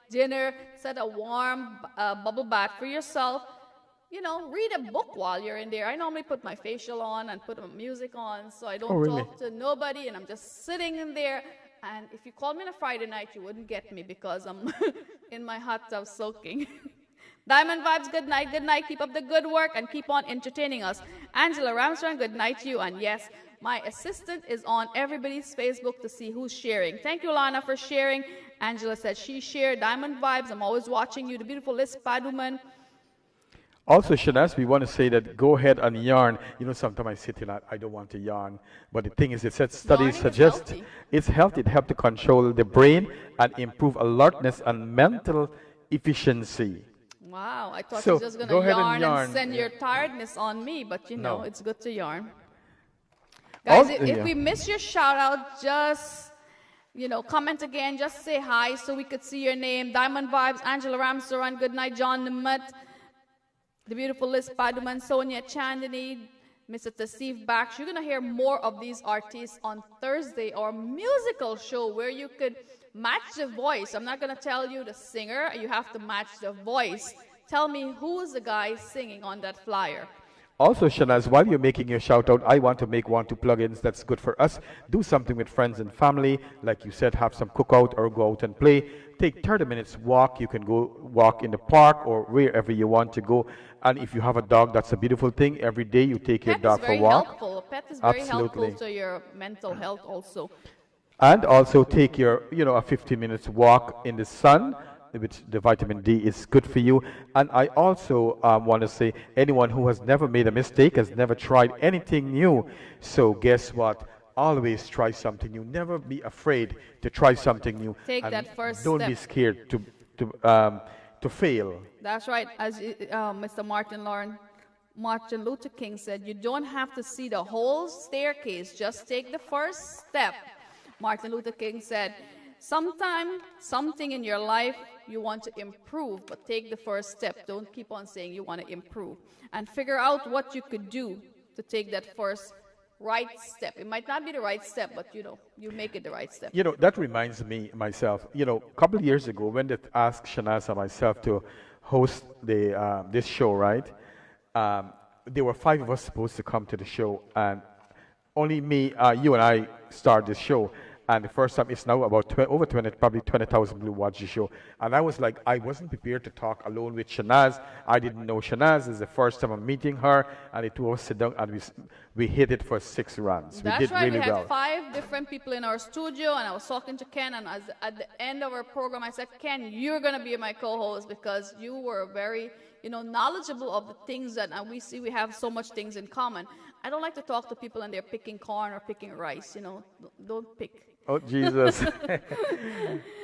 dinner, set a warm bubble bath for yourself. You know, read a book while you're in there. I normally put my facial on and put my music on, so I don't talk to nobody, and I'm just sitting in there. And if you called me on a Friday night, you wouldn't get me because I'm in my hot tub soaking. Diamond Vibes, good night, good night. Keep up the good work and keep on entertaining us. Angela Ramstrong, good night to you. And yes, my assistant is on everybody's Facebook to see who's sharing. Thank you, Lana, for sharing. Angela said she shared. Diamond Vibes, I'm always watching you. The beautiful Liz Paduman. Also, Shanaz, we want to say that go ahead and yarn. You know, sometimes I sit here and I don't want to yarn. But the thing is, it said studies suggest it's healthy. It helps to control the brain and improve alertness and mental efficiency. Wow, I thought So, you were just going go to ahead and yarn yarn. and send your tiredness on me, but you know, No. it's good to yarn. Guys, if yeah. we miss your shout out, just, you know, comment again, just say hi so we could see your name. Diamond Vibes, Angela Ramsaran, good night, John Namat, the beautiful Liz Paduman, Sonia Chandani, Mr. Tasif Baksh. You're going to hear more of these artists on Thursday, our musical show where you could match the voice. I'm not going to tell you the singer. You have to match the voice. Tell me who's the guy singing on that flyer. Also, Shanaz, while you're making your shout out, I want to make 1-2 plugins that's good for us. Do something with friends and family. Like you said, have some cookout or go out and play. Take 30 minutes walk. You can go walk in the park or wherever you want to go. And if you have a dog, that's a beautiful thing. Every day you take your dog for a walk. Helpful. A pet is very Absolutely. helpful to your mental health also. And also take your, you know, a 15 minutes walk in the sun, which the vitamin D is good for you. And I also want to say, anyone who has never made a mistake has never tried anything new. So guess what? Always try something new. Never be afraid to try something new. Take and that first don't step. be scared to fail. That's right. As Mr. Martin Luther King said, you don't have to see the whole staircase. Just take the first step. Martin Luther King said, sometime something in your life you want to improve, but take the first step. Don't keep on saying you want to improve. And figure out what you could do to take that first right step. It might not be the right step, but you know, you make it the right step. You know, that reminds me, myself, you know, a couple of years ago when they asked Shanaz and myself to host this show, right? There were 5 of us supposed to come to the show, and only me, you and I started the show. and the first time it's now about over 20, probably 20,000 people watch the show. And I was like, I wasn't prepared to talk alone with Shanaz. I didn't know Shanaz. It's the first time I'm meeting her, and the two of us sit down and we hit it for 6 rounds. That's we did right. really We had well. 5 different people in our studio, and I was talking to Ken, and at the end of our program, I said, Ken, you're going to be my co-host because you were very, knowledgeable of the things that we see we have so much things in common. I don't like to talk to people and they're picking corn or picking rice, don't pick. Oh, Jesus.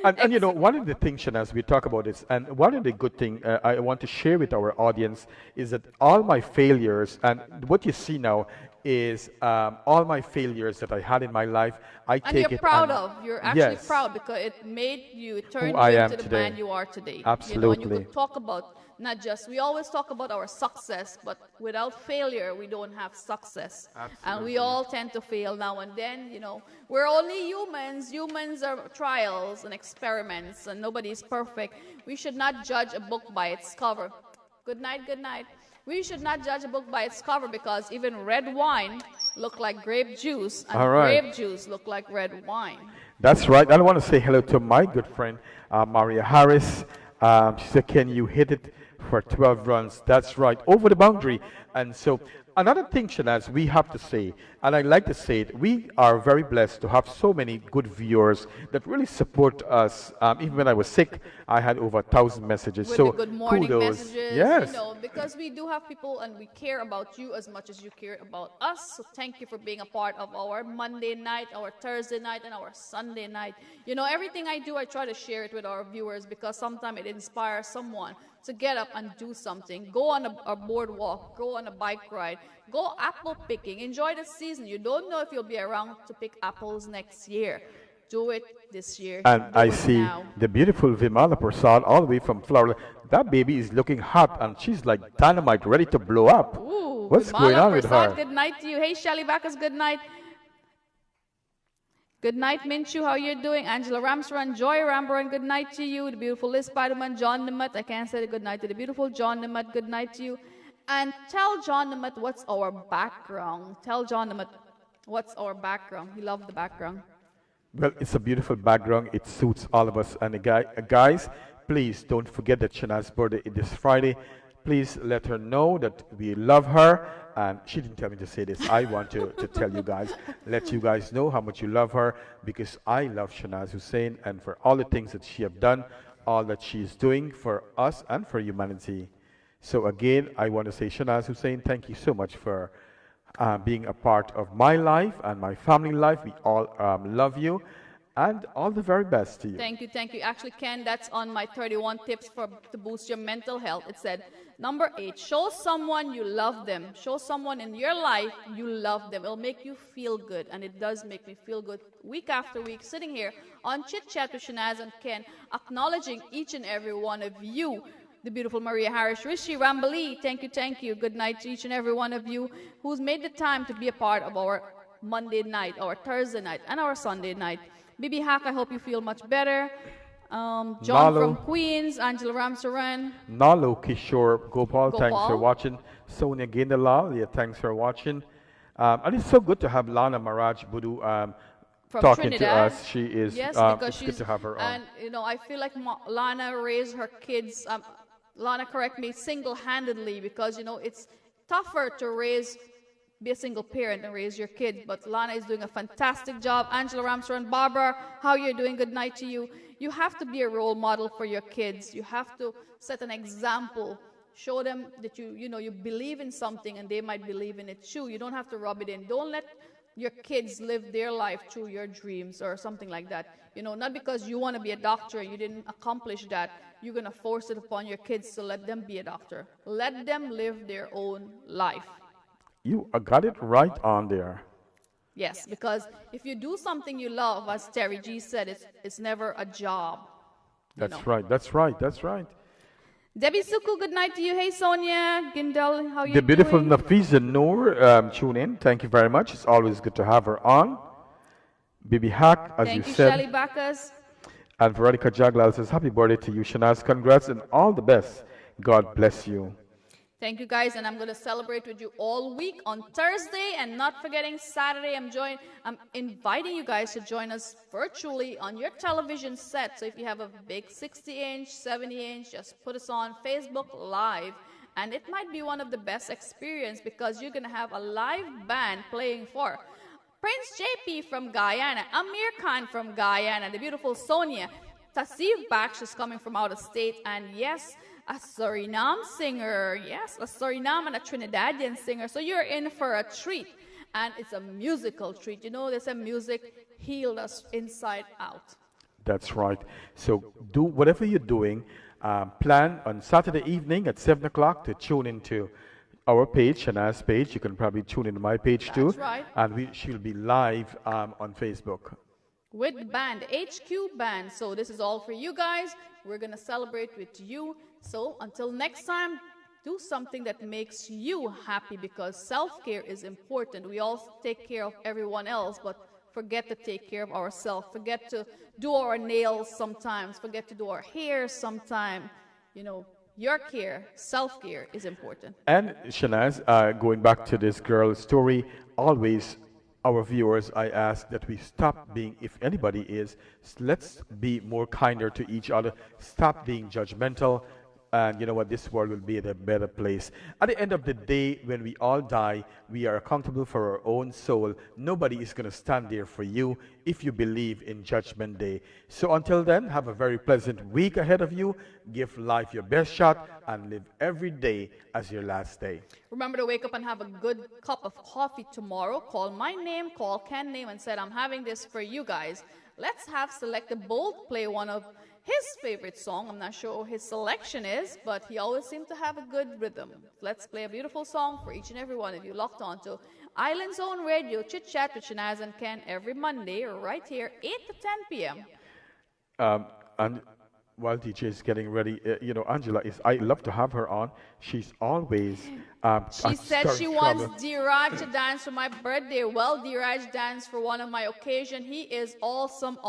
and one of the things, Shanaz, we talk about this, and one of the good things I want to share with our audience is that all my failures, and what you see now is all my failures that I had in my life, I take it. And you're proud of. You're actually yes, proud because it made you, it turned I you am into the today. man you are today. Absolutely. And you could talk about not just, we always talk about our success, but without failure, we don't have success. Absolutely. And we all tend to fail now and then, We're only humans. Humans are trials and experiments, and nobody is perfect. We should not judge a book by its cover. Good night, good night. We should not judge a book by its cover because even red wine look like grape juice, and grape juice look like red wine. That's right. I want to say hello to my good friend, Maria Harris. She said, Ken, you hit it for 12 runs. That's right, over the boundary. And so another thing, Shanaz, we have to say, and I like to say it, we are very blessed to have so many good viewers that really support us. Even when I was sick, I had over 1,000 messages. With so the good morning kudos. messages, Yes. because we do have people and we care about you as much as you care about us. So thank you for being a part of our Monday night, our Thursday night, and our Sunday night. Everything I do, I try to share it with our viewers because sometimes it inspires someone to get up and do something. Go on a boardwalk, go on a bike ride, go apple picking, enjoy the season. You don't know if you'll be around to pick apples next year. Do it this year. And do I it see now. the beautiful Vimala Prasad all the way from Florida. That baby is looking hot and she's like dynamite, ready to blow up. Ooh, What's Vimala going on with Prasad, her? Good night to you. Hey, Shelly Backus, good night. Good night, Minchu. How you doing? Angela Ramsrun, Joy Rambaran, good night to you. The beautiful Liz Spiderman, John Nimut. I can't say the good night to the beautiful John Nimut. Good night to you. And tell John Nimut what's our background. Tell John Nimut what's our background. He loved the background. Well, it's a beautiful background. It suits all of us. And guys, please don't forget that Shanaz's birthday is this Friday. Please let her know that we love her. And she didn't tell me to say this. I want to tell you guys, let you guys know how much you love her, because I love Shanaz Hussain and for all the things that she have done, all that she is doing for us and for humanity. So again, I want to say, Shanaz Hussain, thank you so much for being a part of my life and my family life. We all love you. And all the very best to you. Thank you, thank you. Actually, Ken, that's on my 31 tips to boost your mental health. It said, number 8, show someone you love them. Show someone in your life you love them. It'll make you feel good, and it does make me feel good week after week, sitting here on Chit Chat with Shanaz and Ken, acknowledging each and every one of you. The beautiful Maria Harris, Rishi Rambali, thank you. Good night to each and every one of you who's made the time to be a part of our Monday night, our Thursday night, and our Sunday night. Bibi Hack, I hope you feel much better. John from Queens, Angela Ramsaran. Nalo Kishore Gopal, thanks for watching. Sonia Gendalal, thanks for watching. And it's so good to have Lana Maraj Budu From talking Trinidad. to us. She is, yes, because it's she's, good to have her on. And, I feel like Lana raised her kids, Lana, correct me, single-handedly, because, it's tougher to be a single parent and raise your kids, but Lana is doing a fantastic job. Angela Ramshaw, Barbara, how you're doing? Good night to you. You have to be a role model for your kids. You have to set an example. Show them that you believe in something and they might believe in it too. You don't have to rub it in. Don't let your kids live their life through your dreams or something like that. Not because you want to be a doctor and you didn't accomplish that, you're going to force it upon your kids to let them be a doctor. Let them live their own life. You got it right on there. Yes, because if you do something you love, as Terry G said, it's never a job. That's right. That's right. That's right. Debbie Suku, good night to you. Hey, Sonia Gindel, how you doing? The beautiful Nafisa Noor, tune in. Thank you very much. It's always good to have her on. Bibi Hack, as Thank you you, said. Shelly Backus. And Veronica Jaglal says, happy birthday to you, Shanaz. Congrats and all the best. God bless you. Thank you guys, and I'm going to celebrate with you all week on Thursday, and not forgetting Saturday. I'm inviting you guys to join us virtually on your television set. So if you have a big 60-inch, 70-inch, just put us on Facebook Live. And it might be one of the best experience because you're going to have a live band playing for Prince JP from Guyana, Amir Khan from Guyana, the beautiful Sonia, Tasif Baksh is coming from out of state, and yes, a Suriname singer, yes, a Suriname and a Trinidadian singer. So you're in for a treat, and it's a musical treat. You know, they say music healed us inside out. That's right. So do whatever you're doing. Plan on Saturday evening at 7 o'clock to tune into our page, Shanaz's page. You can probably tune into my page too. That's right. And she'll be live on Facebook. With the band, HQ Band. So this is all for you guys. We're going to celebrate with you. So until next time, do something that makes you happy, because self-care is important. We all take care of everyone else, but forget to take care of ourselves. Forget to do our nails sometimes. Forget to do our hair sometime. You know, your care, self-care is important. And Shanaz, going back to this girl's story, always our viewers, I ask that we stop being, if anybody is, let's be more kinder to each other. Stop being judgmental. And you know what? This world will be a better place. At the end of the day, when we all die, we are accountable for our own soul. Nobody is going to stand there for you if you believe in Judgment Day. So until then, have a very pleasant week ahead of you. Give life your best shot and live every day as your last day. Remember to wake up and have a good cup of coffee tomorrow. Call my name, call Ken's name, and said, I'm having this for you guys. Let's have Selecta Bolt play one of his favorite song. I'm not sure what his selection is, but he always seems to have a good rhythm. Let's play a beautiful song for each and every one of you locked on to Island Zone Radio, Chit Chat with Shanaz and Ken every Monday right here, 8 to 10 p.m. And while DJ is getting ready, Angela, I love to have her on. She's always... she said she wants Diraj to dance for my birthday. Well, Diraj danced for one of my occasions. He is awesome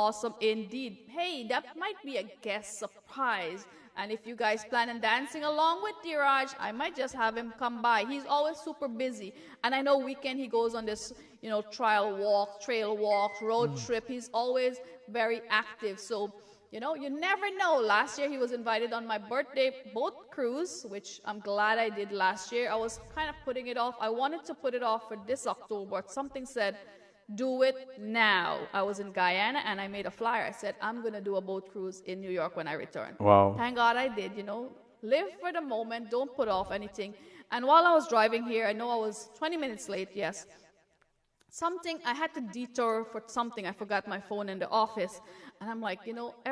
indeed. Hey, that might be a guest surprise. And if you guys plan on dancing along with Diraj, I might just have him come by. He's always super busy. And I know weekend he goes on this, trail walk, road trip. He's always very active. So... you never know. Last year he was invited on my birthday boat cruise, which I'm glad I did last year. I was kind of putting it off. I wanted to put it off for this October, but something said, do it now. I was in Guyana and I made a flyer. I said, I'm going to do a boat cruise in New York when I return. Wow. Thank God I did, Live for the moment. Don't put off anything. And while I was driving here, I know I was 20 minutes late, yes. I had to detour for something. I forgot my phone in the office. And I'm like,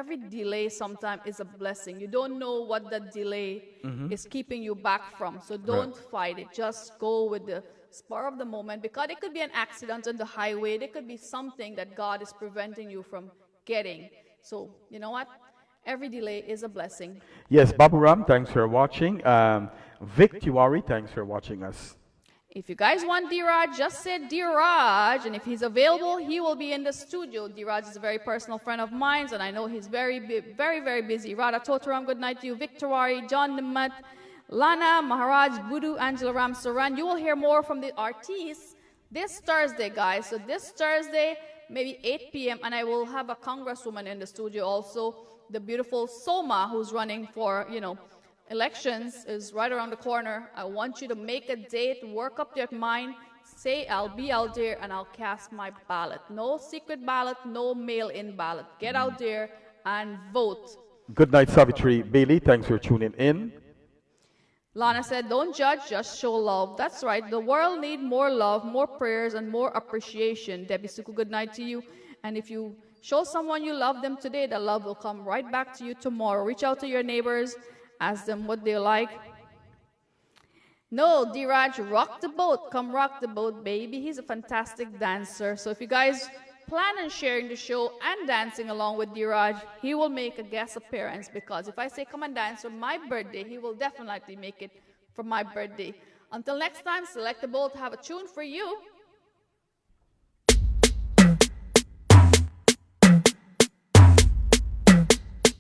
every delay sometimes is a blessing. You don't know what that delay is keeping you back from. So don't fight it. Just go with the spur of the moment, because it could be an accident on the highway. There could be something that God is preventing you from getting. So, you know what? Every delay is a blessing. Yes, Babu Ram, thanks for watching. Vic Tiwari, thanks for watching us. If you guys want Diraj, just say Diraj, and if he's available, he will be in the studio. Diraj is a very personal friend of mine, and I know he's very, very, very busy. Radha Totaram, good night to you. Victorari, John Nimat, Lana, Maharaj, Budu, Angela Ram Saran. You will hear more from the artists this Thursday, guys. So this Thursday, maybe 8 p.m., and I will have a congresswoman in the studio also. The beautiful Soma, who's running for, elections is right around the corner. I want you to make a date, work up your mind, say I'll be out there and I'll cast my ballot. No secret ballot, no mail-in ballot. Get out there and vote. Good night, Savitri. Bailey, thanks for tuning in. Lana said, don't judge, just show love. That's right. The world needs more love, more prayers, and more appreciation. Debbie Suku, good night to you. And if you show someone you love them today, the love will come right back to you tomorrow. Reach out to your neighbors. Ask them what they like. No, Diraj, rock the boat. Come rock the boat, baby. He's a fantastic dancer. So if you guys plan on sharing the show and dancing along with Diraj, he will make a guest appearance, because if I say come and dance for my birthday, he will definitely make it for my birthday. Until next time, Selecta Bolt have a tune for you.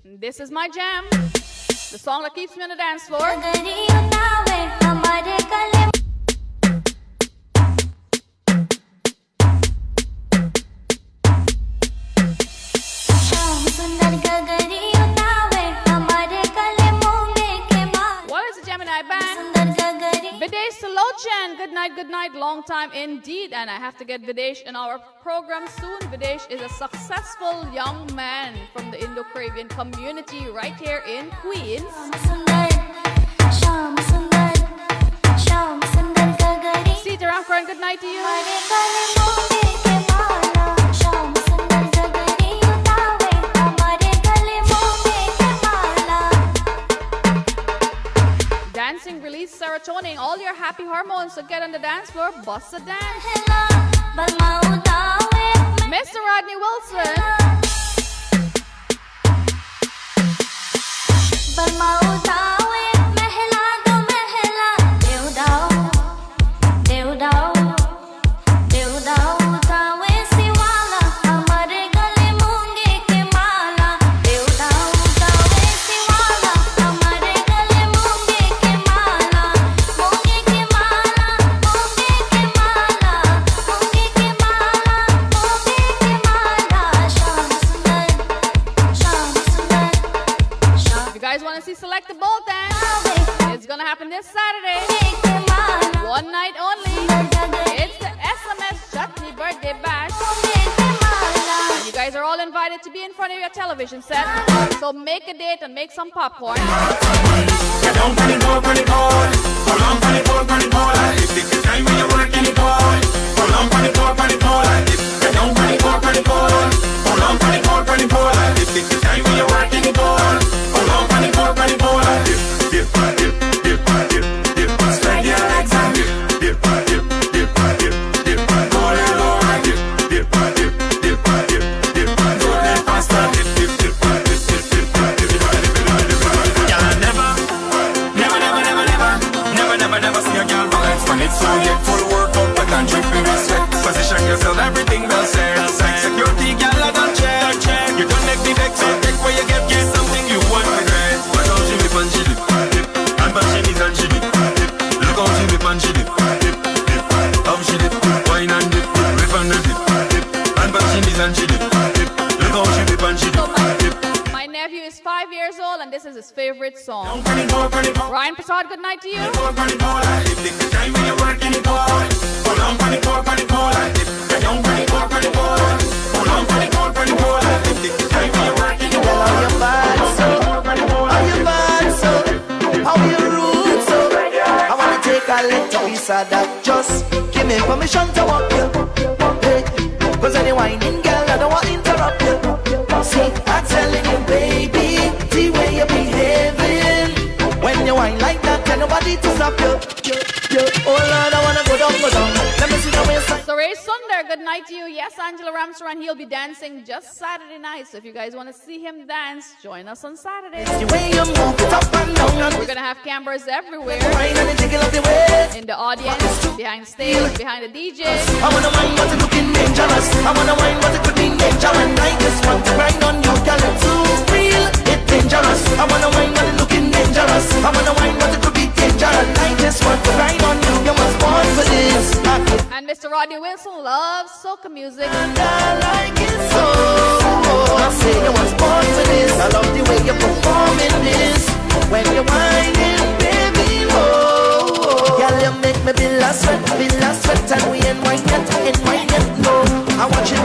This is my jam. The song that keeps me on the dance floor. Videsh Salochan, good night, long time indeed. And I have to get Videsh in our program soon. Videsh is a successful young man from the Indo-Caribbean community right here in Queens. Sita Ramkissoon, good night to you. Dancing release serotonin, all your happy hormones, so get on the dance floor, bust a dance. Mr. Rodney Wilson. Selecta Bolt dance. It's gonna happen this Saturday. One night only. It's the SMS Chutney birthday bash. And you guys are all invited to be in front of your television set. So make a date and make some popcorn. Get down, funny boy, funny boy. Hold on, funny boy, funny boy. If it's the time when you're working it, boy. Hold on, funny boy, funny boy. Get down, funny boy, funny boy. Hold on, funny boy, funny boy. If it's the time when you're working it, boy. Hold on, funny boy, funny boy. Dip, dip, dip, dip, dip, dip. Spread your legs and dip, dip, dip, dip, dip, dip. Go a little lower, dip, dip, dip, dip, dip, dip. Go a little faster, dip, dip, dip, dip, dip, dip, dip, dip. Girl, I never see a girl balance when it's so yet full workout, but can't drip in respect. Position yourself, everything well said. Security, girl, I don't check. You don't make the vex, so take where you get something you want to get. Watch out, she whip and she dip, dip. And back she knees and she dip, dip. Look how she whip and she dip, dip, dip. How she dip, wine and dip, whip and dip, dip. And back she knees and she dip, dip. Look how she whip and she dip, dip. My nephew is 5 years old and this is his favorite song. Ryan Prasad, good night to you. A little piece of that, just give me permission to walk you. Hey, cause any whining girl, I don't want to interrupt you. See, I'm telling you, baby, the way you're behaving. When you whine like that, tell nobody to stop you. Oh Lord, I wanna go down, go down. Let me see the way. So Ray Sundar, good night to you. Yes, Angela Ramsaran, he'll be dancing just Saturday night. So if you guys want to see him dance, join us on Saturday. The way you move it up and down. We're gonna have cameras everywhere. Whine and jiggle up the way. In the audience, behind stage, behind the DJ. I wanna whine, but it's looking dangerous. I wanna whine, but it could be dangerous. And I just want to grind on you, girl. It's too real, it's dangerous. I wanna whine, but it's looking dangerous. I wanna whine, but it could be dangerous. And I just want to grind on you. You must born for this. And Mr. Rodney Wilson loves soca music. And I like it so. I say you was born for this. I love the way you're performing this. When you're whining, baby, oh. Girl, you make me be last sweat, and we ain't wine yet, no. I want you